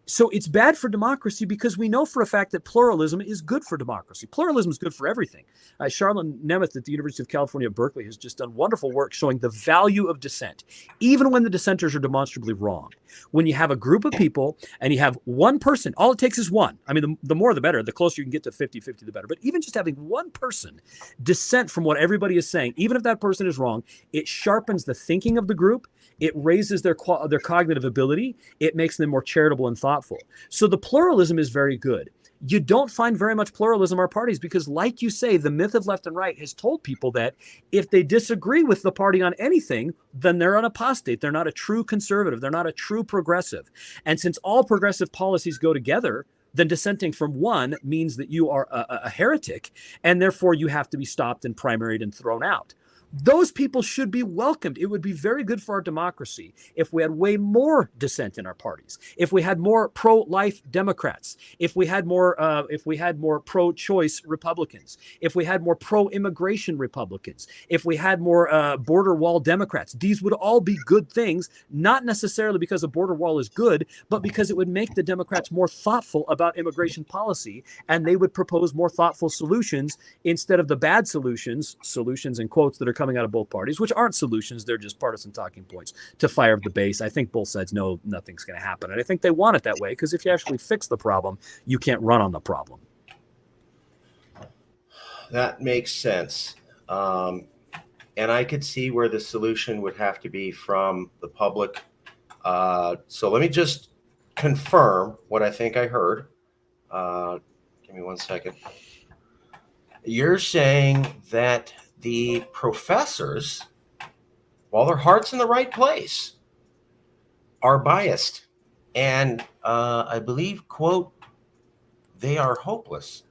Speaker 2: so it's bad for democracy, because we know for a fact that pluralism is good for democracy. Pluralism is good for everything. Charlotte Nemeth at the University of California, Berkeley has just done wonderful work showing the value of dissent, even when the dissenters are demonstrably wrong. When you have a group of people and you have one person, all it takes is one. I mean, the more the better. The closer you can get to 50-50, the better. But even just having one person dissent from what everybody is saying, even if that person is wrong, it sharpens the thinking of the group. It raises their cognitive ability. It makes them more charitable and thoughtful. So the pluralism is very good. You don't find very much pluralism in our parties because, like you say, the myth of left and right has told people that if they disagree with the party on anything, then they're an apostate. They're not a true conservative. They're not a true progressive. And since all progressive policies go together, then dissenting from one means that you are a heretic, and therefore you have to be stopped and primaried and thrown out. Those people should be welcomed. It would be very good for our democracy if we had way more dissent in our parties, if we had more pro-life Democrats, if we had more pro-choice Republicans, if we had more pro-immigration Republicans, if we had more border wall Democrats. These would all be good things, not necessarily because a border wall is good, but because it would make the Democrats more thoughtful about immigration policy, and they would propose more thoughtful solutions instead of the bad solutions in quotes, that are coming out of both parties, which aren't solutions. They're just partisan talking points to fire up the base. I think both sides know nothing's going to happen. And I think they want it that way, because if you actually fix the problem, you can't run on the problem.
Speaker 1: That makes sense. And I could see where the solution would have to be from the public. So let me just confirm what I think I heard. Give me 1 second. You're saying that the professors, while their heart's in the right place, are biased. And I believe, quote, they are hopeless.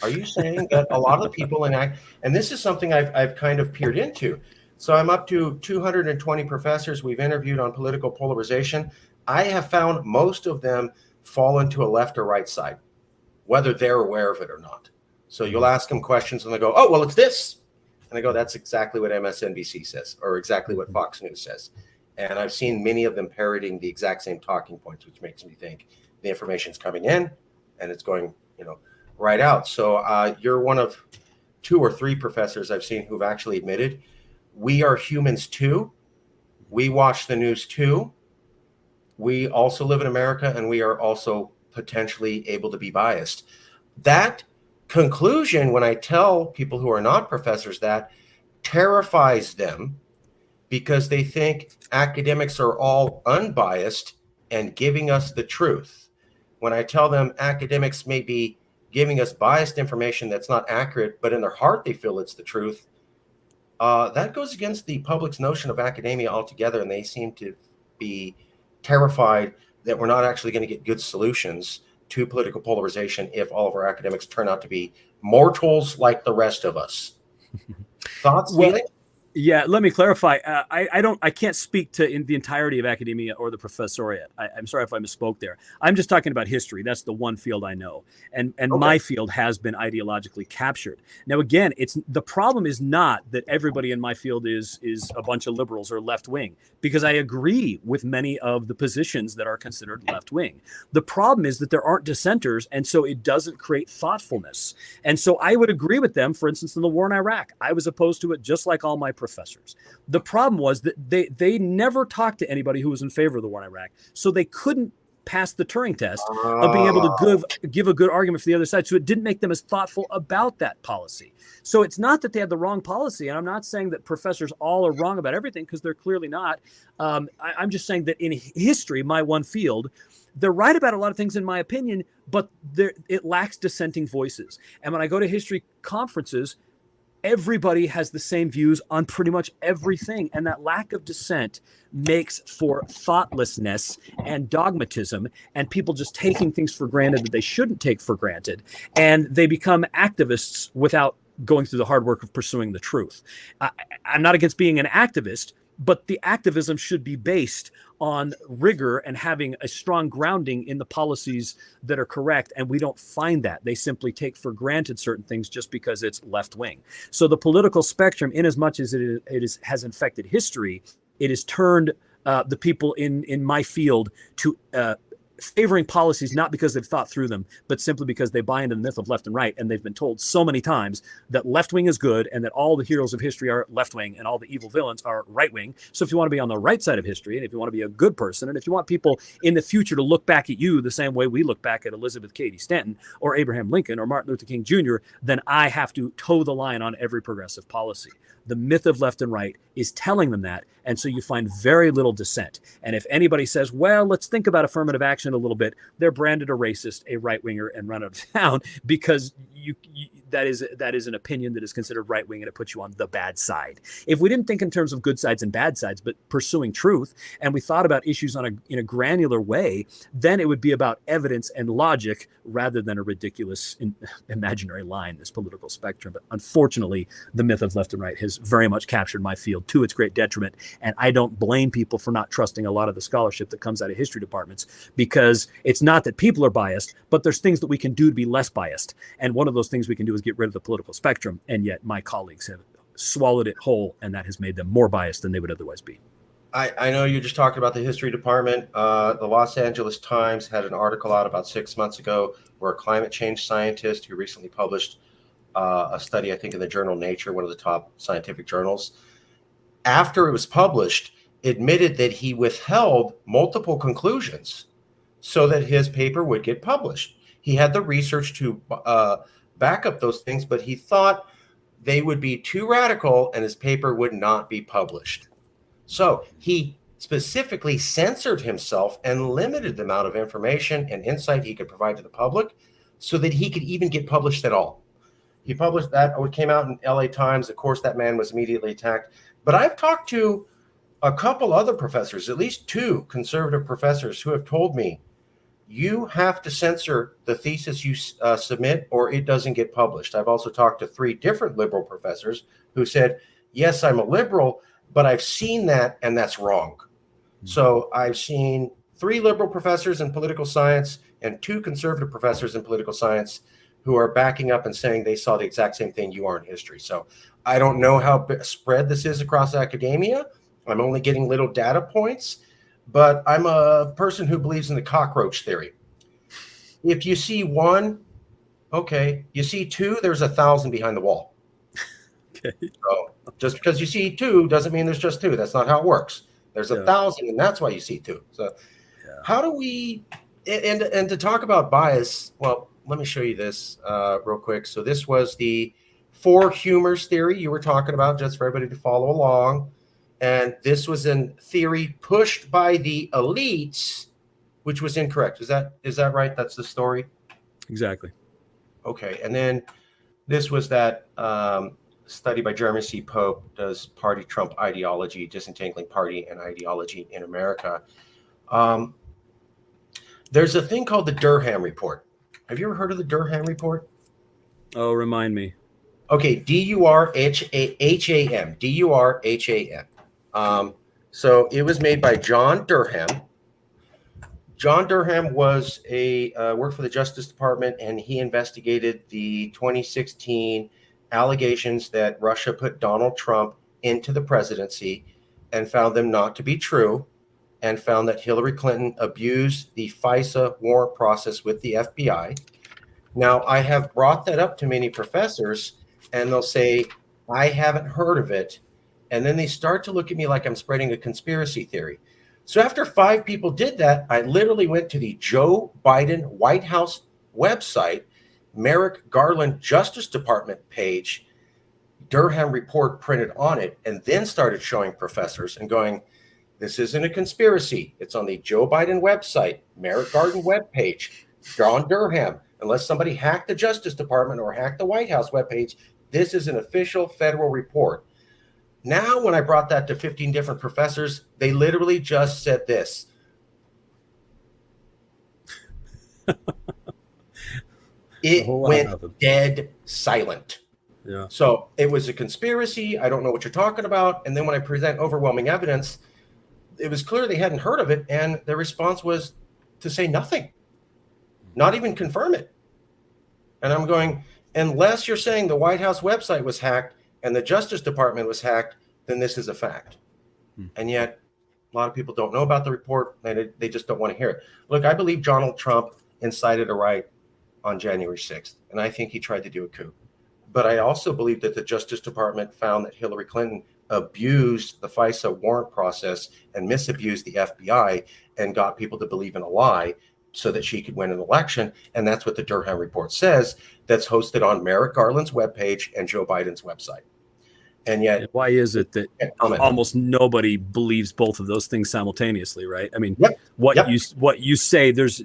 Speaker 1: Are you saying that a lot of the people and this is something I've kind of peered into. So I'm up to 220 professors we've interviewed on political polarization. I have found most of them fall into a left or right side, whether they're aware of it or not. So you'll ask them questions and they go, oh, well, it's this. And I go, that's exactly what MSNBC says, or exactly what Fox News says. And I've seen many of them parroting the exact same talking points, which makes me think the information's coming in and it's going, right out. So you're one of 2 or 3 professors I've seen who've actually admitted we are humans too. We watch the news too. We also live in America, and we are also potentially able to be biased. That conclusion, when I tell people who are not professors that, terrifies them, because they think academics are all unbiased and giving us the truth. When I tell them academics may be giving us biased information that's not accurate, but in their heart they feel it's the truth, that goes against the public's notion of academia altogether, and they seem to be terrified that we're not actually going to get good solutions to political polarization if all of our academics turn out to be mortals like the rest of us. Thoughts?
Speaker 2: Well, Yeah, let me clarify. I can't speak to in the entirety of academia or the professoriate. I'm sorry if I misspoke there. I'm just talking about history. That's the one field I know, and
Speaker 1: Okay.
Speaker 2: my field has been ideologically captured. Now, again, it's the problem is not that everybody in my field is a bunch of liberals or left wing, because I agree with many of the positions that are considered left wing. The problem is that there aren't dissenters, and so it doesn't create thoughtfulness. And so I would agree with them, for instance, in the war in Iraq. I was opposed to it just like all my professors. The problem was that they never talked to anybody who was in favor of the war in Iraq. So they couldn't pass the Turing test of being able to give a good argument for the other side. So it didn't make them as thoughtful about that policy. So it's not that they had the wrong policy. And I'm not saying that professors all are wrong about everything, because they're clearly not. I'm just saying that in history, my one field, they're right about a lot of things, in my opinion, but it lacks dissenting voices. And when I go to history conferences, everybody has the same views on pretty much everything. And that lack of dissent makes for thoughtlessness and dogmatism, and people just taking things for granted that they shouldn't take for granted. And they become activists without going through the hard work of pursuing the truth. I'm not against being an activist, but the activism should be based on rigor and having a strong grounding in the policies that are correct. And we don't find that. They simply take for granted certain things just because it's left wing. So the political spectrum, in as much as has infected history, it has turned the people in my field to favoring policies not because they've thought through them, but simply because they buy into the myth of left and right. And they've been told so many times that left wing is good and that all the heroes of history are left wing and all the evil villains are right wing. So if you want to be on the right side of history, and if you want to be a good person, and if you want people in the future to look back at you the same way we look back at Elizabeth Cady Stanton or Abraham Lincoln or Martin Luther King Jr., then I have to toe the line on every progressive policy. The myth of left and right is telling them that. And so you find very little dissent. And if anybody says, well, let's think about affirmative action a little bit, they're branded a racist, a right-winger, and run out of town, because that is an opinion that is considered right-wing, and it puts you on the bad side. If we didn't think in terms of good sides and bad sides, but pursuing truth, and we thought about issues in a granular way, then it would be about evidence and logic rather than a ridiculous imaginary line, this political spectrum. But unfortunately, the myth of left and right has very much captured my field to its great detriment. And I don't blame people for not trusting a lot of the scholarship that comes out of history departments, because it's not that people are biased, but there's things that we can do to be less biased. And one of those things we can do is get rid of the political spectrum. And yet my colleagues have swallowed it whole, and that has made them more biased than they would otherwise be.
Speaker 1: I know you just talked about the history department. The Los Angeles Times had an article out about 6 months ago where a climate change scientist who recently published a study, I think, in the journal Nature, one of the top scientific journals, after it was published, admitted that he withheld multiple conclusions so that his paper would get published. He had the research to back up those things, but he thought they would be too radical and his paper would not be published. So he specifically censored himself and limited the amount of information and insight he could provide to the public so that he could even get published at all. He published that. It came out in LA Times. Of course, that man was immediately attacked. But I've talked to a couple other professors, at least two conservative professors, who have told me, you have to censor the thesis you submit or it doesn't get published. I've also talked to three different liberal professors who said, yes, I'm a liberal, but I've seen that and that's wrong. So I've seen three liberal professors in political science and two conservative professors in political science who are backing up and saying they saw the exact same thing you are in history. So I don't know how spread this is across academia. I'm only getting little data points, but I'm a person who believes in the cockroach theory. If you see one, okay. You see two, there's 1,000 behind the wall.
Speaker 2: Okay.
Speaker 1: So just because you see two doesn't mean there's just two. That's not how it works. There's 1,000, and that's why you see two. So how do we, and to talk about bias, well, let me show you this real quick. So this was the four humors theory you were talking about, just for everybody to follow along. And this was a theory pushed by the elites, which was incorrect. Is that right? That's the story?
Speaker 2: Exactly.
Speaker 1: Okay. And then this was that study by Jeremy C. Pope, does party trump ideology, disentangling party and ideology in America. There's a thing called the Durham Report. Have you ever heard of the Durham Report?
Speaker 2: Oh, remind me.
Speaker 1: Okay, Durham, Durham. So it was made by John Durham. John Durham was worked for the Justice Department, and he investigated the 2016 allegations that Russia put Donald Trump into the presidency, and found them not to be true, and found that Hillary Clinton abused the FISA warrant process with the FBI. Now, I have brought that up to many professors, and they'll say, I haven't heard of it. And then they start to look at me like I'm spreading a conspiracy theory. So after 5 people did that, I literally went to the Joe Biden White House website, Merrick Garland Justice Department page, Durham report printed on it, and then started showing professors and going, this isn't a conspiracy. It's on the Joe Biden website, Merrick Garland webpage, John Durham. Unless somebody hacked the Justice Department or hacked the White House webpage, this is an official federal report. Now, when I brought that to 15 different professors, they literally just said this. It went dead silent.
Speaker 2: Yeah.
Speaker 1: So it was a conspiracy. I don't know what you're talking about. And then when I present overwhelming evidence, it was clear they hadn't heard of it. And their response was to say nothing, not even confirm it. And I'm going, unless you're saying the White House website was hacked and the Justice Department was hacked, then this is a fact. And yet a lot of people don't know about the report, and they just don't want to hear it. Look, I believe Donald Trump incited a riot on January 6th, and I think he tried to do a coup. But I also believe that the Justice Department found that Hillary Clinton abused the FISA warrant process and misabused the FBI and got people to believe in a lie so that she could win an election. And that's what the Durham report says, that's hosted on Merrick Garland's webpage and Joe Biden's website. And yet,
Speaker 2: why is it that almost nobody believes both of those things simultaneously, right? I mean, what you say, there's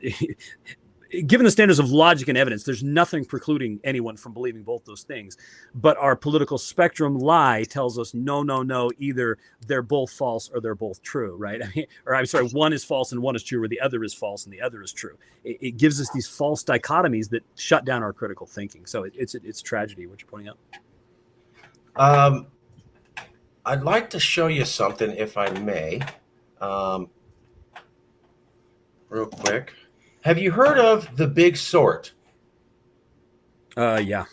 Speaker 2: given the standards of logic and evidence, there's nothing precluding anyone from believing both those things. But our political spectrum lie tells us no, either they're both false or they're both true, right? I mean, or I'm sorry, one is false and one is true, or the other is false and the other is true. It gives us these false dichotomies that shut down our critical thinking. So it's tragedy what you're pointing out.
Speaker 1: I'd like to show you something, if I may, real quick. Have you heard of the Big Sort?
Speaker 2: Yeah.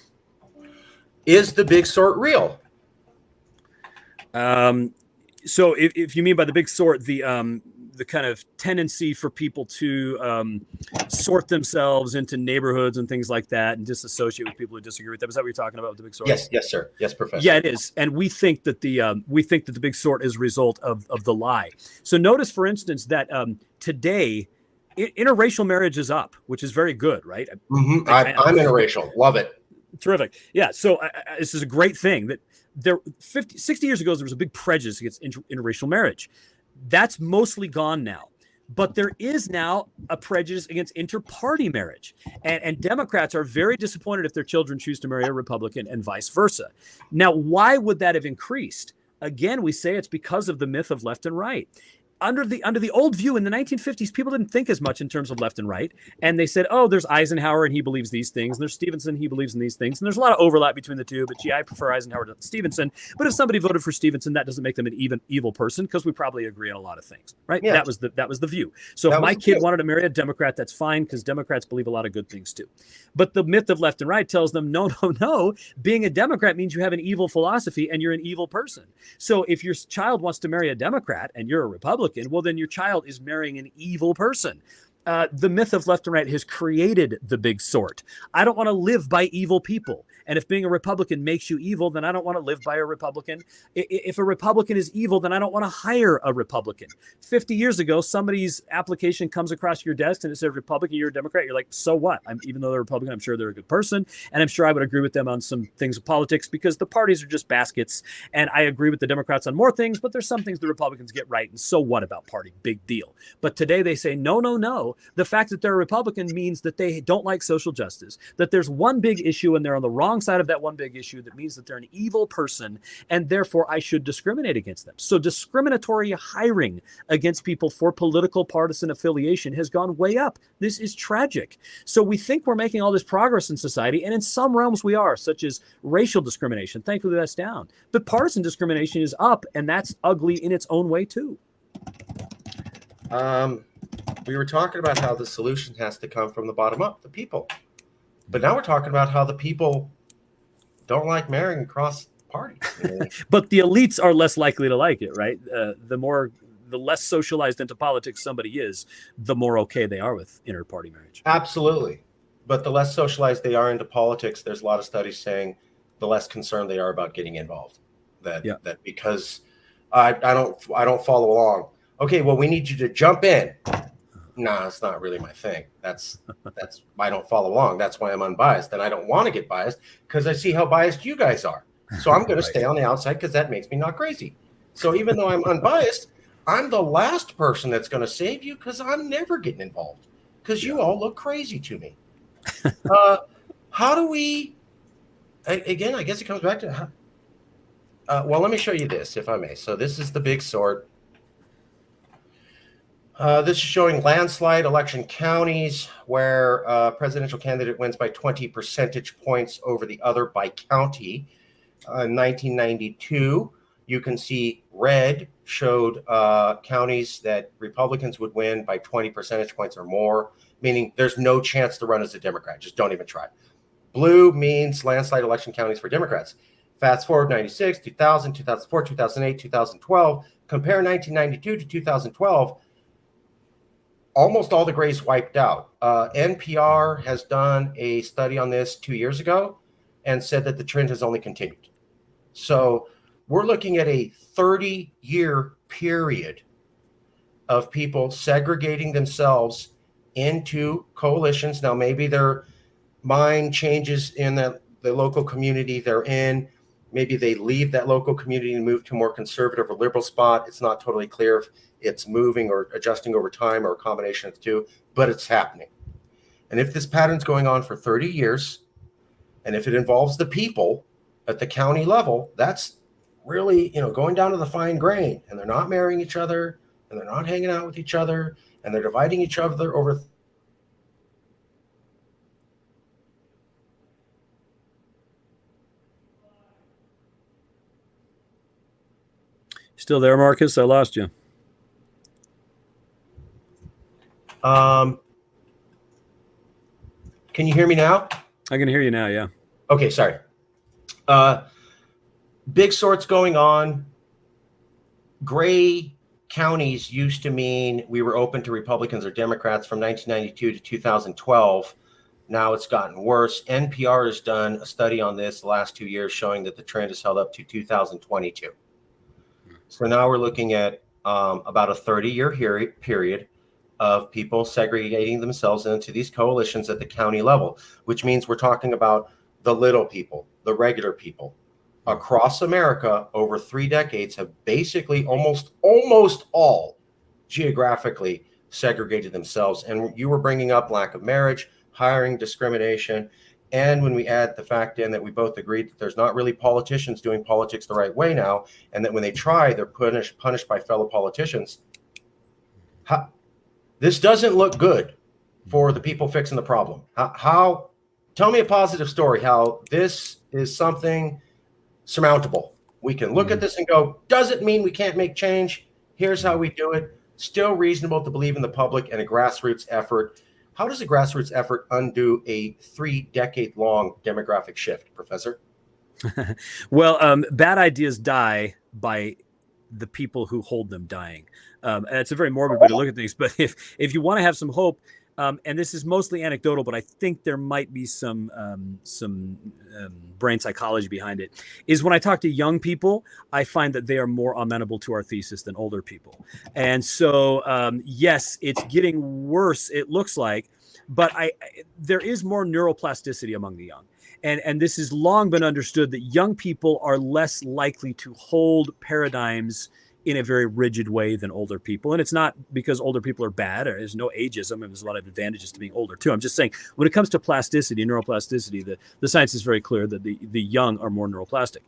Speaker 1: Is the Big Sort real?
Speaker 2: So if you mean by the Big Sort, the kind of tendency for people to sort themselves into neighborhoods and things like that and disassociate with people who disagree with them. Is that what you're talking about with the Big Sort?
Speaker 1: Yes, sir. Yes, Professor.
Speaker 2: Yeah, it is. And we think that the Big Sort is a result of the lie. So notice, for instance, that today interracial marriage is up, which is very good, right?
Speaker 1: Mm-hmm. I'm interracial. Love it.
Speaker 2: Terrific. Yeah. So this is a great thing that 60 years ago, there was a big prejudice against interracial marriage. That's mostly gone now. But there is now a prejudice against inter-party marriage. And Democrats are very disappointed if their children choose to marry a Republican and vice versa. Now, why would that have increased? Again, we say it's because of the myth of left and right. Under the old view in the 1950s, people didn't think as much in terms of left and right. And they said, oh, there's Eisenhower and he believes these things. And there's Stevenson, he believes in these things. And there's a lot of overlap between the two. But gee, I prefer Eisenhower to Stevenson. But if somebody voted for Stevenson, that doesn't make them an evil person because we probably agree on a lot of things, right? Yeah. That was the view. So if my kid wanted to marry a Democrat, that's fine because Democrats believe a lot of good things too. But the myth of left and right tells them, no. Being a Democrat means you have an evil philosophy and you're an evil person. So if your child wants to marry a Democrat and you're a Republican, well, then your child is marrying an evil person. The myth of left and right has created the Big Sort. I don't want to live by evil people. And if being a Republican makes you evil, then I don't want to live by a Republican. If a Republican is evil, then I don't want to hire a Republican. 50 years ago, somebody's application comes across your desk and it says Republican, you're a Democrat. You're like, so what? Even though they're Republican, I'm sure they're a good person. And I'm sure I would agree with them on some things of politics because the parties are just baskets. And I agree with the Democrats on more things, but there's some things the Republicans get right. And so what about party? Big deal. But today they say, no. no. The fact that they're a Republican means that they don't like social justice, that there's one big issue and they're on the wrong side of that one big issue. That means that they're an evil person, and therefore I should discriminate against them. So discriminatory hiring against people for political partisan affiliation has gone way up. This is tragic. So we think we're making all this progress in society, and in some realms we are, such as racial discrimination. Thankfully, that's down. But partisan discrimination is up, and that's ugly in its own way, too.
Speaker 1: We were talking about how the solution has to come from the bottom up, the people. But now we're talking about how the people don't like marrying across parties.
Speaker 2: But the elites are less likely to like it, right? The less socialized into politics somebody is, the more okay they are with inter-party marriage.
Speaker 1: Absolutely. But the less socialized they are into politics, there's a lot of studies saying the less concerned they are about getting involved. That because I don't follow along. Okay, well, we need you to jump in. No, it's not really my thing. That's I don't follow along. That's why I'm unbiased. And I don't want to get biased because I see how biased you guys are. So I'm going to stay on the outside because that makes me not crazy. So even though I'm unbiased, I'm the last person that's going to save you because I'm never getting involved because you all look crazy to me. How do we, again, I guess it comes back to, well, let me show you this, if I may. So this is the big sort. This is showing landslide election counties where a presidential candidate wins by 20 percentage points over the other by county. In 1992, you can see red showed counties that Republicans would win by 20 percentage points or more, meaning there's no chance to run as a Democrat. Just don't even try. Blue means landslide election counties for Democrats. Fast forward 96, 2000, 2004, 2008, 2012. Compare 1992 to 2012. Almost all the grays wiped out. NPR has done a study on this 2 years ago and said that the trend has only continued. So we're looking at a 30-year period of people segregating themselves into coalitions. Now, maybe their mind changes in the local community they're in. Maybe they leave that local community and move to a more conservative or liberal spot. It's not totally clear if it's moving or adjusting over time or a combination of the two, but it's happening. And if this pattern's going on for 30 years, and if it involves the people at the county level, that's really, going down to the fine grain, and they're not marrying each other, and they're not hanging out with each other, and they're dividing each other over.
Speaker 2: Still there, Marcus? I lost you.
Speaker 1: Can you hear me now?
Speaker 2: I can hear you now, yeah.
Speaker 1: Okay, sorry. Big sorts going on. Gray counties used to mean we were open to Republicans or Democrats from 1992 to 2012. Now it's gotten worse. NPR has done a study on this the last 2 years showing that the trend is held up to 2022. So now we're looking at about a 30-year period of people segregating themselves into these coalitions at the county level, which means we're talking about the little people, the regular people across America over 3 decades have basically almost all geographically segregated themselves. And you were bringing up lack of marriage, hiring, discrimination. And when we add the fact in that we both agreed that there's not really politicians doing politics the right way now, and that when they try, they're punished by fellow politicians. This doesn't look good for the people fixing the problem. Tell me a positive story, how this is something surmountable. We can look at this and go, does it mean we can't make change? Here's how we do it. Still reasonable to believe in the public and a grassroots effort. How does a grassroots effort undo a 3-decade-long demographic shift, Professor?
Speaker 2: Well, bad ideas die by the people who hold them dying. And it's a very morbid way to look at things. But if you want to have some hope, and this is mostly anecdotal, but I think there might be some brain psychology behind it, is when I talk to young people, I find that they are more amenable to our thesis than older people. And so, yes, it's getting worse, it looks like, but there is more neuroplasticity among the young. And this has long been understood that young people are less likely to hold paradigms in a very rigid way than older people. And it's not because older people are bad, or there's no ageism, and there's a lot of advantages to being older too. I'm just saying, when it comes to plasticity, neuroplasticity, the science is very clear that the young are more neuroplastic.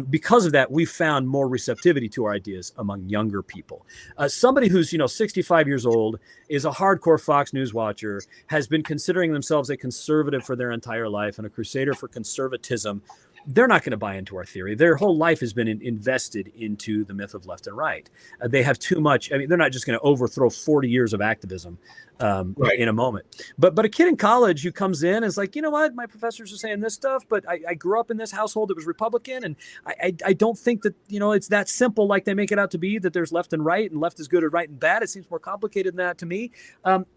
Speaker 2: Because of that, we've found more receptivity to our ideas among younger people. Somebody who's 65 years old, is a hardcore Fox News watcher, has been considering themselves a conservative for their entire life and a crusader for conservatism, they're not going to buy into our theory. Their whole life has been invested into the myth of left and right. They have too much. I mean, they're not just going to overthrow 40 years of activism in a moment. But a kid in college who comes in is like, you know what, my professors are saying this stuff, but I grew up in this household that was Republican, and I don't think that, it's that simple like they make it out to be, that there's left and right, and left is good and right and bad. It seems more complicated than that to me.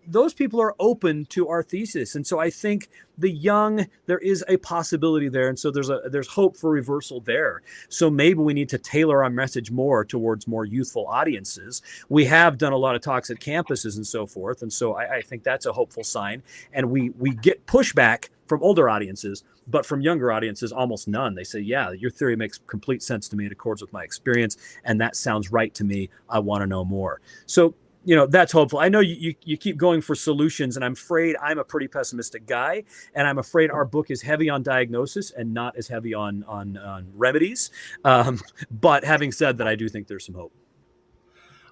Speaker 2: Those people are open to our thesis. And so I think the young, there is a possibility there. And so there's hope for reversal there. So maybe we need to tailor our message more towards more youthful audiences. We have done a lot of talks at campuses and so forth. And so I think that's a hopeful sign. And we get pushback from older audiences, but from younger audiences, almost none. They say, yeah, your theory makes complete sense to me. It accords with my experience. And that sounds right to me. I want to know more. So, that's hopeful. I know you keep going for solutions, and I'm afraid I'm a pretty pessimistic guy, and I'm afraid our book is heavy on diagnosis and not as heavy on remedies. But having said that, I do think there's some hope.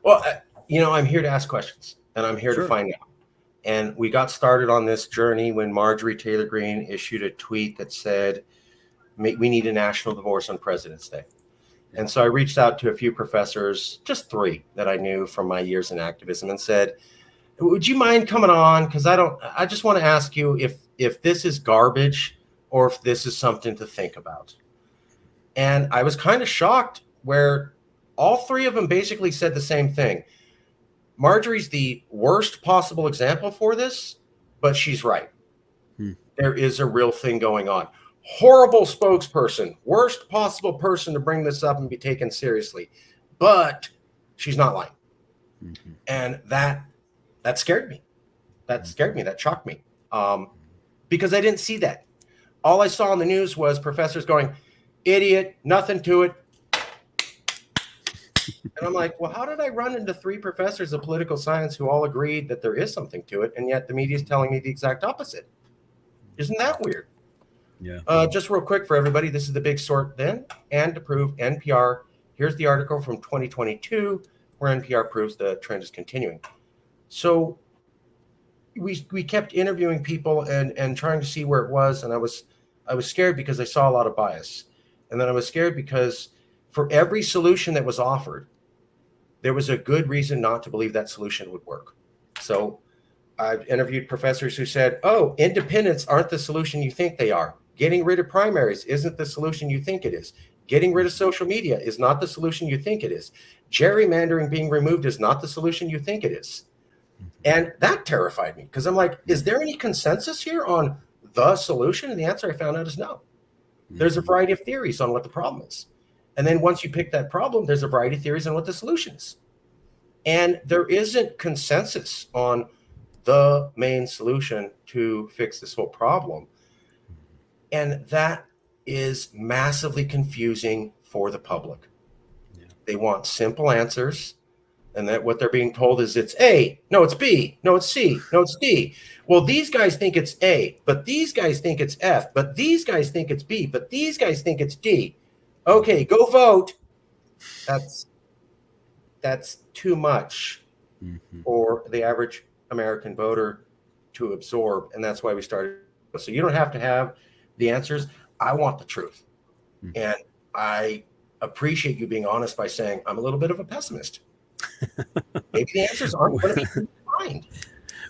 Speaker 1: Well, I'm here to ask questions, and I'm here to find out. And we got started on this journey when Marjorie Taylor Greene issued a tweet that said, we need a national divorce on President's Day. And so I reached out to a few professors, just 3 that I knew from my years in activism, and said, would you mind coming on? Because I just want to ask you if this is garbage or if this is something to think about. And I was kind of shocked where all 3 of them basically said the same thing. Marjorie's the worst possible example for this, but she's right. There is a real thing going on. Horrible spokesperson, worst possible person to bring this up and be taken seriously, but she's not lying. And that scared me. That shocked me, because I didn't see that. All I saw on the news was professors going, idiot, nothing to it. And I'm like, well, how did I run into 3 professors of political science who all agreed that there is something to it, and yet the media is telling me the exact opposite? Isn't that weird? Yeah. Just real quick for everybody, this is the big sort then, and to prove NPR. Here's the article from 2022 where NPR proves the trend is continuing. So we kept interviewing people and trying to see where it was, and I was scared because I saw a lot of bias, and then I was scared because for every solution that was offered, there was a good reason not to believe that solution would work. So I've interviewed professors who said, oh, independents aren't the solution you think they are. Getting rid of primaries isn't the solution you think it is. Getting rid of social media is not the solution you think it is. Gerrymandering being removed is not the solution you think it is. And that terrified me because I'm like, is there any consensus here on the solution? And the answer I found out is no. There's a variety of theories on what the problem is. And then once you pick that problem, there's a variety of theories on what the solution is. And there isn't consensus on the main solution to fix this whole problem. And that is massively confusing for the public. Yeah. They want simple answers, and that what they're being told is it's A, no, it's B, no, it's C, no, it's D. Well, these guys think it's A, but these guys think it's F, but these guys think it's B, but these guys think it's D. Okay, go vote. That's too much for the average American voter to absorb, and that's why we started. So you don't have to have the answers. I want the truth. And I appreciate you being honest by saying I'm a little bit of a pessimist. Maybe the answers aren't going to be fine.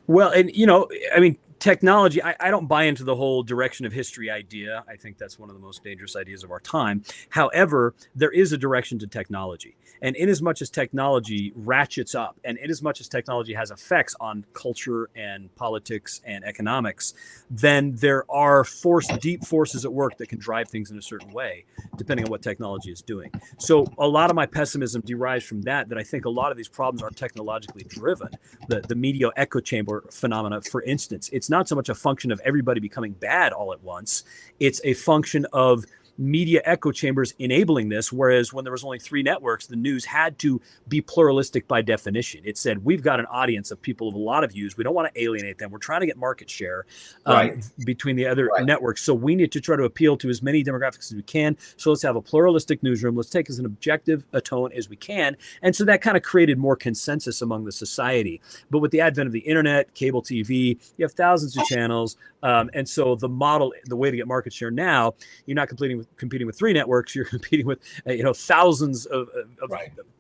Speaker 2: Well, and technology, I don't buy into the whole direction of history idea. I think that's one of the most dangerous ideas of our time. However, there is a direction to technology. And in as much as technology ratchets up, and in as much as technology has effects on culture and politics and economics, then there are deep forces at work that can drive things in a certain way, depending on what technology is doing. So a lot of my pessimism derives from that I think a lot of these problems are technologically driven. The media echo chamber phenomena, for instance, it's not so much a function of everybody becoming bad all at once. It's a function of media echo chambers enabling this, whereas when there was only 3 networks, the news had to be pluralistic by definition. It said, we've got an audience of people of a lot of views. We don't want to alienate them. We're trying to get market share between the other networks. So we need to try to appeal to as many demographics as we can. So let's have a pluralistic newsroom. Let's take as an objective a tone as we can. And so that kind of created more consensus among the society. But with the advent of the internet, cable TV, you have thousands of channels. And so the model, the way to get market share now, you're not competing with 3 networks. You're competing with thousands of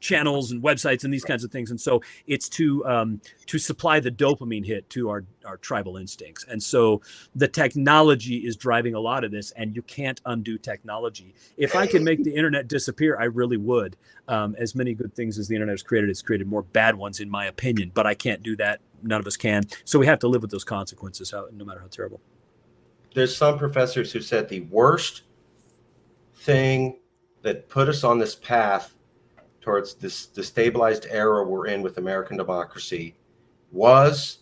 Speaker 2: channels and websites and these kinds of things. And so it's to supply the dopamine hit to our tribal instincts. And so the technology is driving a lot of this, and you can't undo technology. If I could make the internet disappear, I really would. As many good things as the internet has created, it's created more bad ones, in my opinion. But I can't do that. None of us can. So we have to live with those consequences, no matter how terrible.
Speaker 1: There's some professors who said the worst thing that put us on this path towards this destabilized era we're in with American democracy was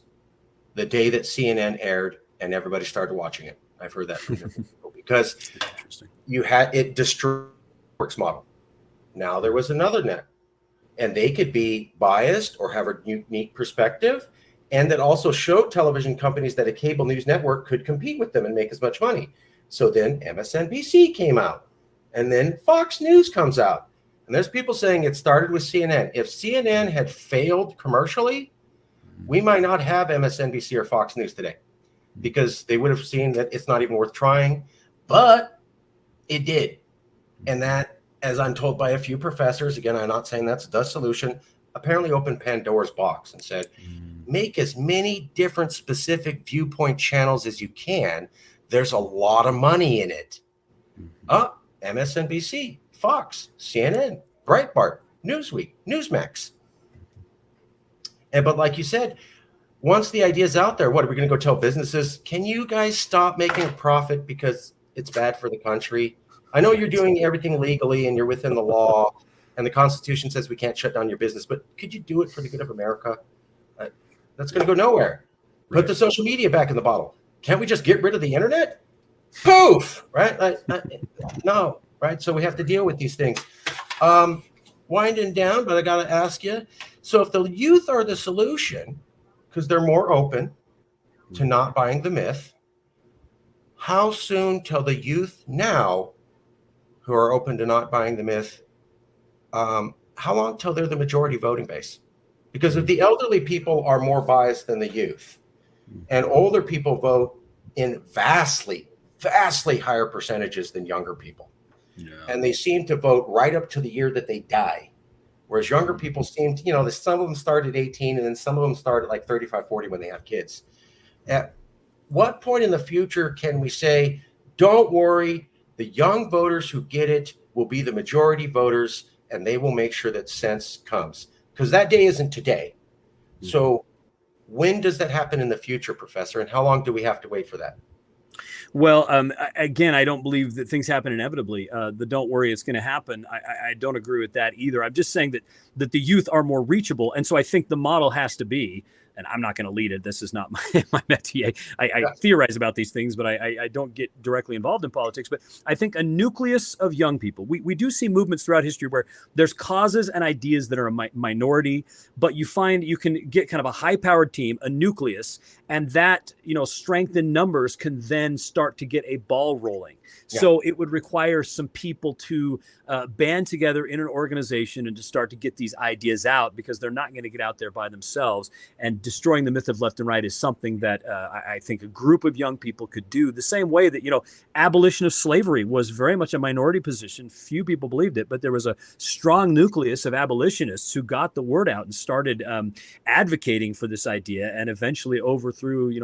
Speaker 1: the day that CNN aired and everybody started watching it. I've heard that from different people because you had it destroyed the networks model. Now there was another net, and they could be biased or have a unique perspective, and that also showed television companies that a cable news network could compete with them and make as much money. So then MSNBC came out, and then Fox News comes out. And there's people saying it started with CNN. If CNN had failed commercially, we might not have MSNBC or Fox News today, because they would have seen that it's not even worth trying. But it did. And that, as I'm told by a few professors, again, I'm not saying that's the solution, apparently opened Pandora's box and said, make as many different specific viewpoint channels as you can. There's a lot of money in it. MSNBC, Fox, CNN, Breitbart, Newsweek, Newsmax. But like you said, once the idea is out there, what are we going to go tell businesses? Can you guys stop making a profit because it's bad for the country? I know you're doing everything legally and you're within the law, and the Constitution says we can't shut down your business, but could you do it for the good of America? That's going to go nowhere. Put the social media back in the bottle. Can't we just get rid of the internet? Poof! Right? No. Right? So we have to deal with these things. Winding down, but I got to ask you. So if the youth are the solution, because they're more open to not buying the myth, how soon till the youth now who are open to not buying the myth, how long till they're the majority voting base? Because if the elderly people are more biased than the youth, and older people vote in vastly higher percentages than younger people. Yeah. And they seem to vote right up to the year that they die. Whereas younger people seem to, some of them start at 18 and then some of them start at like 35, 40 when they have kids. At what point in the future can we say, don't worry, the young voters who get it will be the majority voters and they will make sure that sense comes? Because that day isn't today. Mm-hmm. So when does that happen in the future, Professor? And how long do we have to wait for that?
Speaker 2: Well, again, I don't believe that things happen inevitably. Don't worry, it's going to happen. I don't agree with that either. I'm just saying that the youth are more reachable. And so I think the model has to be, and I'm not going to lead it. This is not my métier. I theorize about these things, but I don't get directly involved in politics. But I think a nucleus of young people. We do see movements throughout history where there's causes and ideas that are a minority, but you find you can get kind of a high-powered team, a nucleus, and that strength in numbers can then start to get a ball rolling. Yeah. So it would require some people to band together in an organization and to start to get these ideas out, because they're not going to get out there by themselves. And destroying the myth of left and right is something that I think a group of young people could do, the same way that, abolition of slavery was very much a minority position. Few people believed it, but there was a strong nucleus of abolitionists who got the word out and started advocating for this idea, and eventually overthrew,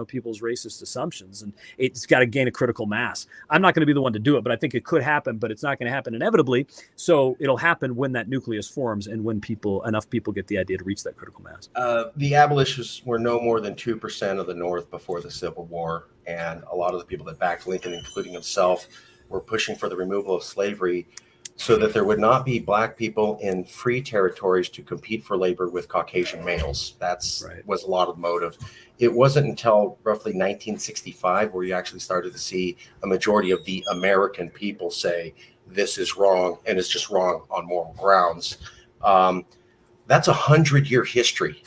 Speaker 2: people's racist assumptions. And it's got to gain a critical mass. I'm not going to be the one to do it, but I think it could happen, but it's not going to happen inevitably. So it'll happen when that nucleus forms and when enough people get the idea to reach that critical mass.
Speaker 1: The abolitionists were no more than 2% of the North before the Civil War. And a lot of the people that backed Lincoln, including himself, were pushing for the removal of slavery. so that there would not be black people in free territories to compete for labor with Caucasian males. That's
Speaker 2: Right.
Speaker 1: was a lot of the motive. It wasn't until roughly 1965 where you actually started to see a majority of the American people say this is wrong, and it's just wrong on moral grounds. That's 100-year history.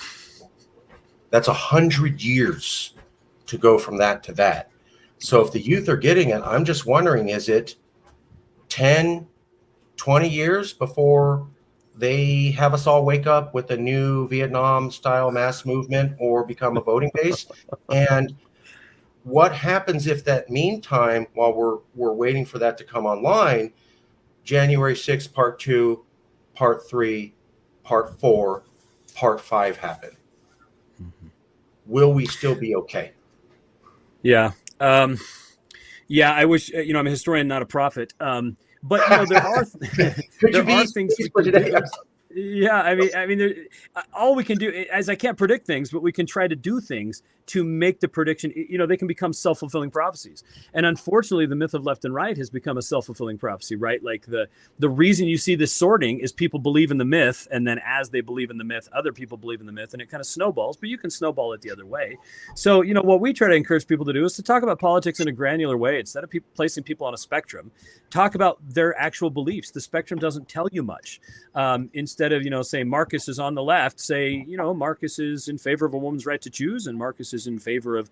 Speaker 1: That's 100 years to go from that to that. So if the youth are getting it, I'm just wondering, is it 10, 20 years before they have us all wake up with a new Vietnam style mass movement or become a voting base? And what happens if that meantime, while we're waiting for that to come online, January 6th, part 2, part 3, part 4, part 5 happen? Will we still be okay?
Speaker 2: Yeah. Yeah, I wish, I'm a historian, not a prophet. But there are there are things we can do. Yeah, all we can do is, I can't predict things, but we can try to do things to make the prediction. They can become self-fulfilling prophecies. And unfortunately, the myth of left and right has become a self-fulfilling prophecy, right? Like the reason you see this sorting is people believe in the myth, and then as they believe in the myth, other people believe in the myth, and it kind of snowballs. But you can snowball it the other way. So what we try to encourage people to do is to talk about politics in a granular way instead of placing people on a spectrum. Talk about their actual beliefs. The spectrum doesn't tell you much. Instead of say Marcus is on the left, say Marcus is in favor of a woman's right to choose, and Marcus is in favor of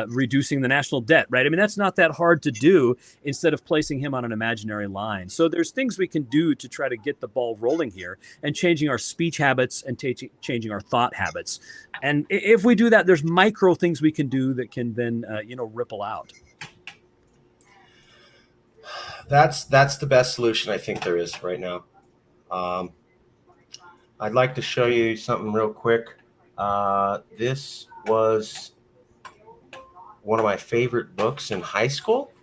Speaker 2: reducing the national debt, right? That's not that hard to do instead of placing him on an imaginary line. So there's things we can do to try to get the ball rolling here and changing our speech habits and changing our thought habits. And if we do that, there's micro things we can do that can then ripple out.
Speaker 1: That's the best solution I think there is right now. I'd like to show you something real quick. This was one of my favorite books in high school.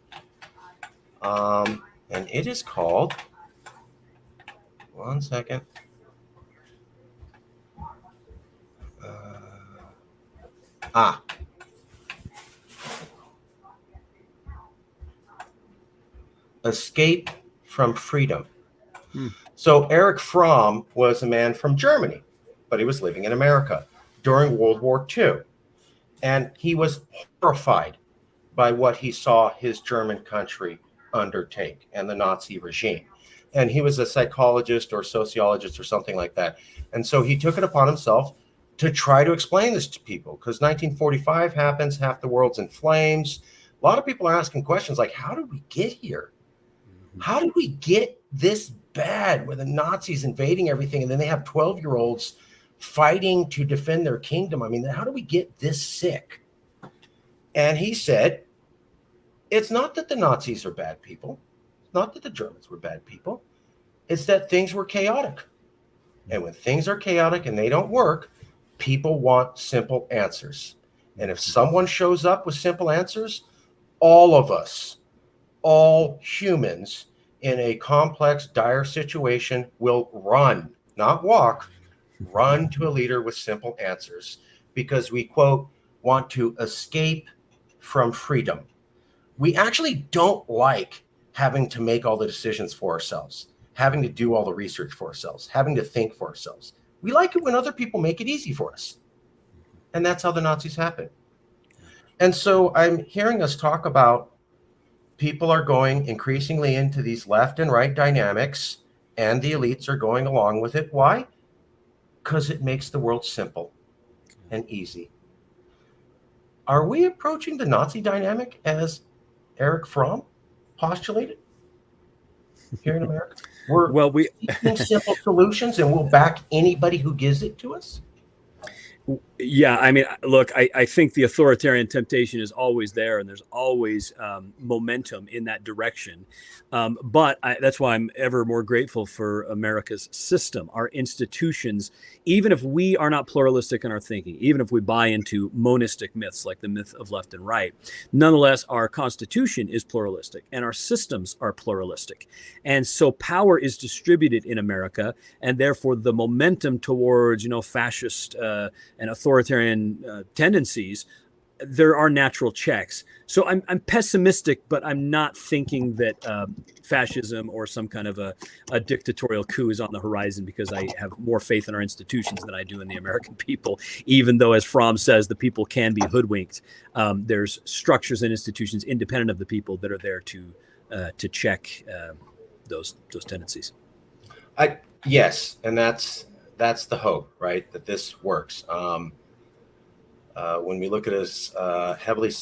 Speaker 1: And it is called, one second. Escape from Freedom. So Erich Fromm was a man from Germany, but he was living in America during World War II. And he was horrified by what he saw his German country undertake and the Nazi regime. And he was a psychologist or sociologist or something like that. And so he took it upon himself to try to explain this to people, because 1945 happens, half the world's in flames. A lot of people are asking questions like, how did we get here? How did we get this bad where the Nazis invading everything and then they have 12-year-olds fighting to defend their kingdom? How do we get this sick? And he said, it's not that the Nazis are bad people. It's not that the Germans were bad people. It's that things were chaotic. And when things are chaotic and they don't work, people want simple answers. And if someone shows up with simple answers, all of us, all humans in a complex, dire situation will run, not walk, run to a leader with simple answers, because we, quote, want to escape from freedom. We actually don't like having to make all the decisions for ourselves, having to do all the research for ourselves, having to think for ourselves. We like it when other people make it easy for us. And that's how the Nazis happened. And so I'm hearing us talk about people are going increasingly into these left and right dynamics, and the elites are going along with it. Why? Because it makes the world simple and easy. Are we approaching the Nazi dynamic as Erich Fromm postulated here in America? We're seeking simple solutions, and we'll back anybody who gives it to us?
Speaker 2: Yeah, look, I think the authoritarian temptation is always there, and there's always momentum in that direction. But that's why I'm ever more grateful for America's system, our institutions. Even if we are not pluralistic in our thinking, even if we buy into monistic myths like the myth of left and right, nonetheless, our Constitution is pluralistic and our systems are pluralistic. And so power is distributed in America, and therefore the momentum towards, fascist and authoritarian tendencies there are natural checks. So I'm pessimistic, but I'm not thinking that fascism or some kind of a dictatorial coup is on the horizon, because I have more faith in our institutions than I do in the American people. Even though, as Fromm says, the people can be hoodwinked, there's structures and institutions independent of the people that are there to check those tendencies.
Speaker 1: Yes, and that's the hope, right? That this works. When we look at this heavily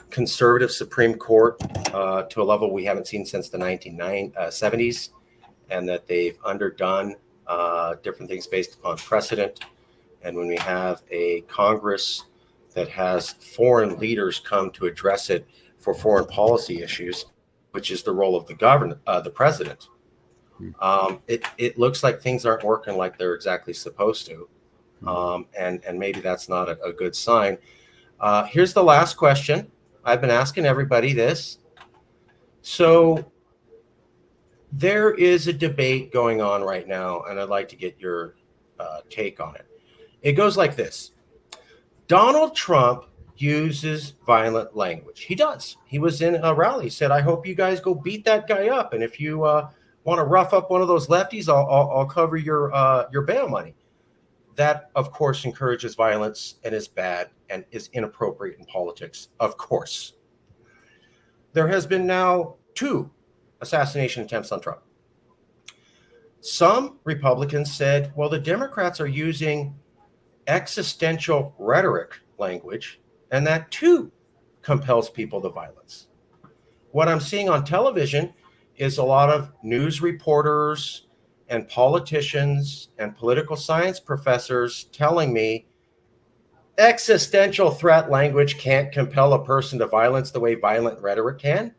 Speaker 1: conservative Supreme Court to a level we haven't seen since the 1970s, and that they've underdone different things based upon precedent, and when we have a Congress that has foreign leaders come to address it for foreign policy issues, which is the role of the president, it looks like things aren't working like they're exactly supposed to. And maybe that's not a good sign. Here's the last question. I've been asking everybody this. So there is a debate going on right now, and I'd like to get your take on it. It goes like this. Donald Trump uses violent language. He does. He was in a rally. He said, I hope you guys go beat that guy up. And if you want to rough up one of those lefties, I'll cover your bail money. That, of course, encourages violence and is bad and is inappropriate in politics, of course. There has been now 2 assassination attempts on Trump. Some Republicans said, well, the Democrats are using existential rhetoric language, and that too compels people to violence. What I'm seeing on television is a lot of news reporters and politicians and political science professors telling me existential threat language can't compel a person to violence the way violent rhetoric can.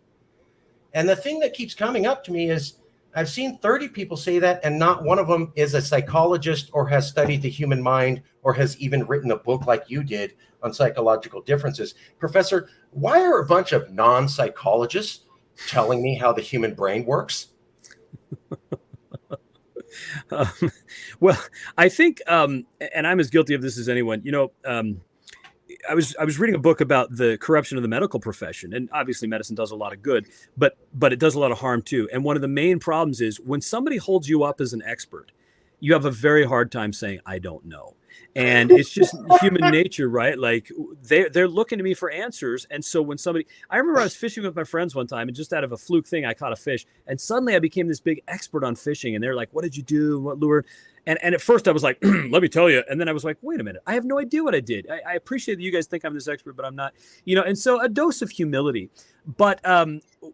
Speaker 1: And the thing that keeps coming up to me is I've seen 30 people say that, and not one of them is a psychologist or has studied the human mind or has even written a book like you did on psychological differences. Professor, why are a bunch of non-psychologists telling me how the human brain works?
Speaker 2: Well, I think, and I'm as guilty of this as anyone, I was reading a book about the corruption of the medical profession, and obviously medicine does a lot of good, but it does a lot of harm too. And one of the main problems is when somebody holds you up as an expert, you have a very hard time saying, I don't know. And it's just human nature, right? Like they're looking to me for answers. And so when I remember I was fishing with my friends one time, and just out of a fluke thing, I caught a fish, and suddenly I became this big expert on fishing. And they're like, what did you do? What lure? And at first I was like, let me tell you. And then I was like, wait a minute, I have no idea what I did. I appreciate that you guys think I'm this expert, but I'm not, and so a dose of humility. But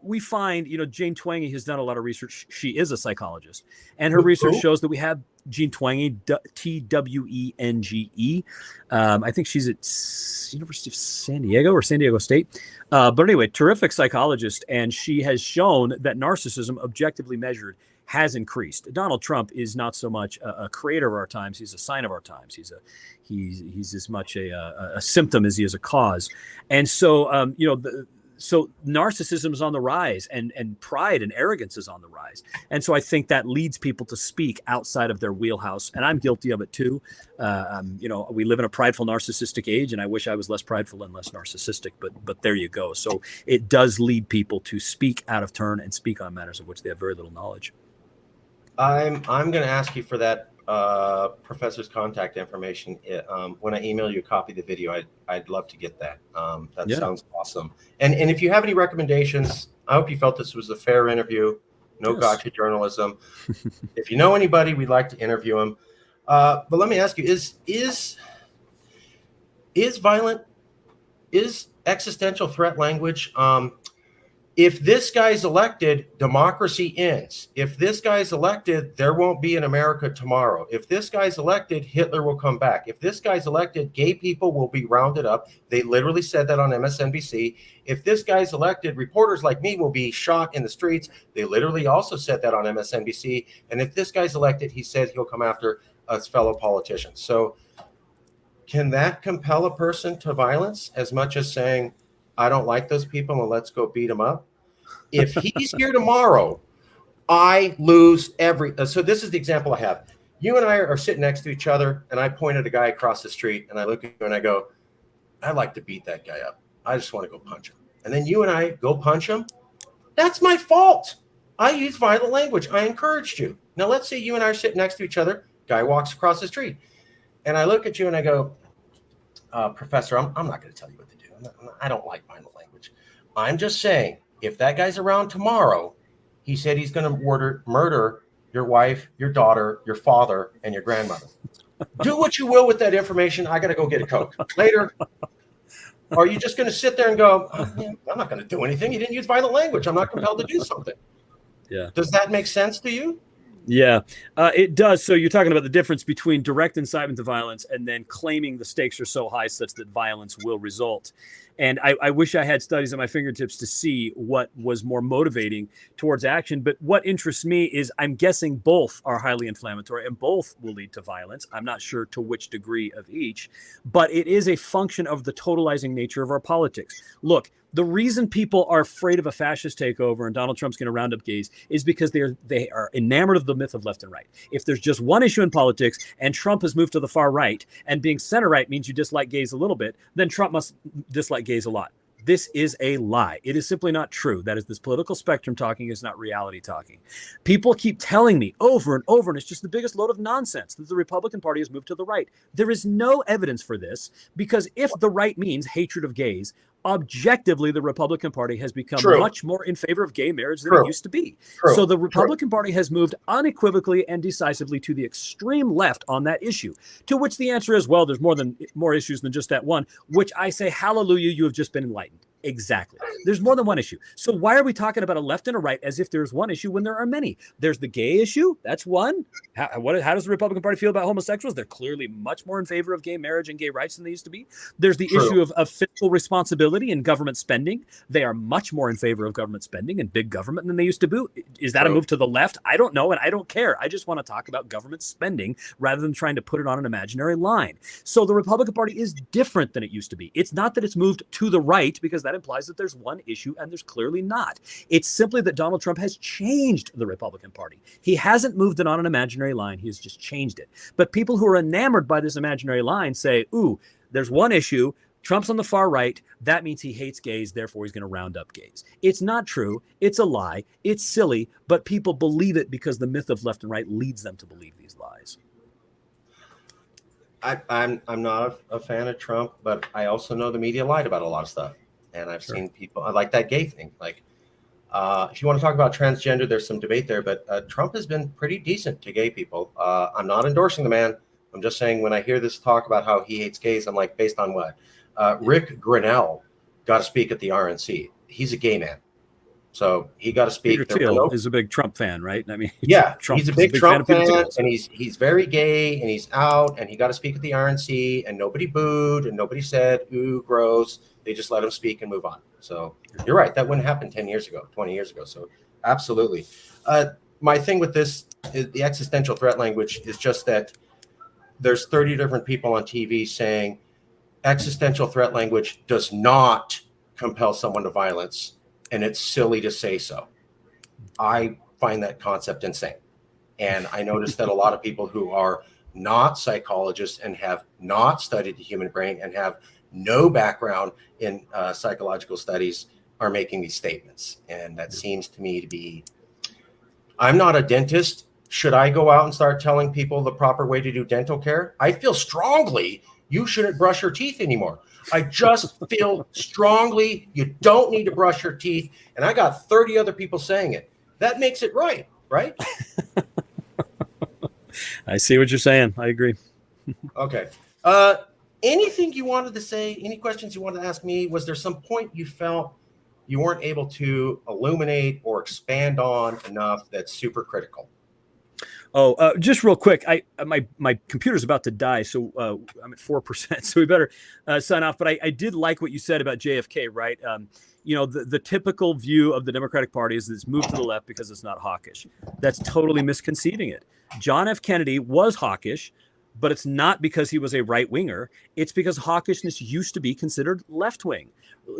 Speaker 2: we find, Jane Twenge has done a lot of research. She is a psychologist, and her research shows that we have Jean Twenge, Twenge. I think she's at University of San Diego or San Diego State. But anyway, terrific psychologist. And she has shown that narcissism, objectively measured, has increased. Donald Trump is not so much a creator of our times; he's a sign of our times. He's as much a symptom as he is a cause. And so, so narcissism is on the rise, and pride and arrogance is on the rise. And so I think that leads people to speak outside of their wheelhouse. And I'm guilty of it too. We live in a prideful, narcissistic age, and I wish I was less prideful and less narcissistic, but there you go. So it does lead people to speak out of turn and speak on matters of which they have very little knowledge.
Speaker 1: I'm going to ask you for that professor's contact information. When I email you a copy of the video, I'd love to get that. Sounds awesome. And if you have any recommendations, I hope you felt this was a fair interview. No gotcha journalism. If you know anybody, we'd like to interview them. But let me ask you: is existential threat language? If this guy's elected, democracy ends. If this guy's elected, there won't be an America tomorrow. If this guy's elected, Hitler will come back. If this guy's elected, gay people will be rounded up. They literally said that on MSNBC. If this guy's elected, reporters like me will be shot in the streets. They literally also said that on MSNBC. And if this guy's elected, he said he'll come after us fellow politicians. So can that compel a person to violence as much as saying, I don't like those people and let's go beat them up? If he's here tomorrow, I lose so this is the example I have. You and I are sitting next to each other, and I point at a guy across the street, and I look at you and I go, I'd like to beat that guy up. I just want to go punch him. And then you and I go punch him. That's my fault. I used violent language. I encouraged you. Now, let's say you and I are sitting next to each other. Guy walks across the street. And I look at you and I go, Professor, I'm not going to tell you what to do. I don't like violent language. I'm just saying, if that guy's around tomorrow, he said he's going to murder your wife, your daughter, your father, and your grandmother. Do what you will with that information. I got to go get a Coke. Later. Or are you just going to sit there and go, oh, yeah, I'm not going to do anything. You didn't use violent language. I'm not compelled to do something.
Speaker 2: Yeah.
Speaker 1: Does that make sense to you?
Speaker 2: Yeah, it does. So you're talking about the difference between direct incitement to violence and then claiming the stakes are so high such that violence will result. And I wish I had studies at my fingertips to see what was more motivating towards action. But what interests me is I'm guessing both are highly inflammatory and both will lead to violence. I'm not sure to which degree of each, but it is a function of the totalizing nature of our politics. Look, the reason people are afraid of a fascist takeover and Donald Trump's going to round up gays is because they are enamored of the myth of left and right. If there's just one issue in politics and Trump has moved to the far right and being center right means you dislike gays a little bit, then Trump must dislike gays a lot. This is a lie. It is simply not true. That is this political spectrum talking, is not reality talking. People keep telling me over and over, and it's just the biggest load of nonsense, that the Republican Party has moved to the right. There is no evidence for this, because if the right means hatred of gays, objectively, the Republican Party has become much more in favor of gay marriage than it used to be. So the Republican Party has moved unequivocally and decisively to the extreme left on that issue, to which the answer is, well, there's more issues than just that one, which I say, hallelujah, you have just been enlightened. Exactly. There's more than one issue. So why are we talking about a left and a right as if there's one issue when there are many? There's the gay issue. That's one. How does the Republican Party feel about homosexuals? They're clearly much more in favor of gay marriage and gay rights than they used to be. There's the issue of fiscal responsibility and government spending. They are much more in favor of government spending and big government than they used to be. Is that a move to the left? I don't know, and I don't care. I just want to talk about government spending rather than trying to put it on an imaginary line. So the Republican Party is different than it used to be. It's not that it's moved to the right, because that implies that there's one issue, and there's clearly not. It's simply that Donald Trump has changed the Republican Party. He hasn't moved it on an imaginary line. He has just changed it. But people who are enamored by this imaginary line say, ooh, there's one issue. Trump's on the far right. That means he hates gays. Therefore, he's going to round up gays. It's not true. It's a lie. It's silly. But people believe it because the myth of left and right leads them to believe these lies.
Speaker 1: I'm not a fan of Trump, but I also know the media lied about a lot of stuff. And I've seen people, I like that gay thing. Like, if you want to talk about transgender, there's some debate there, but Trump has been pretty decent to gay people. I'm not endorsing the man. I'm just saying, when I hear this talk about how he hates gays, I'm like, based on what? Rick Grinnell got to speak at the RNC. He's a gay man. So he got to speak.
Speaker 2: Peter Thiel is a big Trump fan, right? I mean,
Speaker 1: yeah, he's a big Trump fan, and he's very gay, and he's out, and he got to speak at the RNC, and nobody booed, and nobody said, ooh, gross. They just let him speak and move on. So you're right. That wouldn't happen 10 years ago, 20 years ago. So absolutely. My thing with this is the existential threat language is just that there's 30 different people on TV saying existential threat language does not compel someone to violence, and it's silly to say so. I find that concept insane. And I noticed that a lot of people who are not psychologists and have not studied the human brain and have no background in psychological studies are making these statements. And that seems to me to be, I'm not a dentist. Should I go out and start telling people the proper way to do dental care? I feel strongly you shouldn't brush your teeth anymore. I just feel strongly you don't need to brush your teeth. And I got 30 other people saying it. That makes it right, right?
Speaker 2: I see what you're saying. I agree.
Speaker 1: Okay. Anything you wanted to say, any questions you wanted to ask me? Was there some point you felt you weren't able to illuminate or expand on enough that's super critical?
Speaker 2: Oh, just real quick. My computer's about to die, so I'm at 4%. So we better sign off. But I did like what you said about JFK, right? The typical view of the Democratic Party is that it's moved to the left because it's not hawkish. That's totally misconceiving it. John F. Kennedy was hawkish, but it's not because he was a right-winger. It's because hawkishness used to be considered left-wing.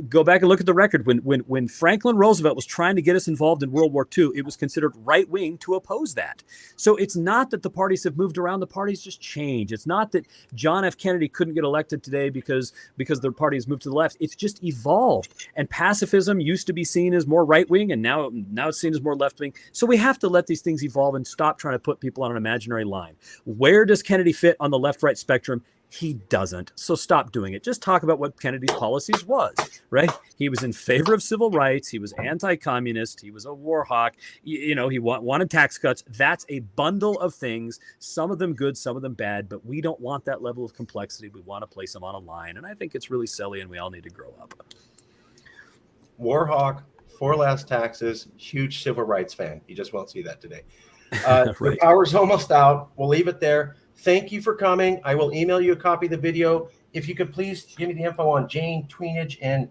Speaker 2: Go back and look at the record. When Franklin Roosevelt was trying to get us involved in World War II, it was considered right wing to oppose that. So it's not that the parties have moved around; the parties just change. It's not that John F. Kennedy couldn't get elected today because the party has moved to the left. It's just evolved. And pacifism used to be seen as more right wing, and now it's seen as more left wing. So we have to let these things evolve and stop trying to put people on an imaginary line. Where does Kennedy fit on the left-right spectrum? He doesn't. So stop doing it. Just talk about what Kennedy's policies was, right? He was in favor of civil rights. He was anti-communist. He was a war hawk. He wanted tax cuts. That's a bundle of things, some of them good, some of them bad, but we don't want that level of complexity. We want to place them on a line. And I think it's really silly, and we all need to grow up.
Speaker 1: War hawk, for less taxes, huge civil rights fan. You just won't see that today. Right. Your hour's almost out. We'll leave it there. Thank you for coming. I will email you a copy of the video. If you could please give me the info on Jane Tweenage and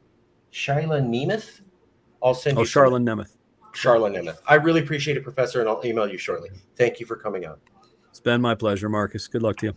Speaker 1: Shyla Nemeth. I'll send you.
Speaker 2: Charla Nemeth.
Speaker 1: Charla Nemeth. I really appreciate it, Professor, and I'll email you shortly. Thank you for coming out.
Speaker 2: It's been my pleasure, Marcus. Good luck to you.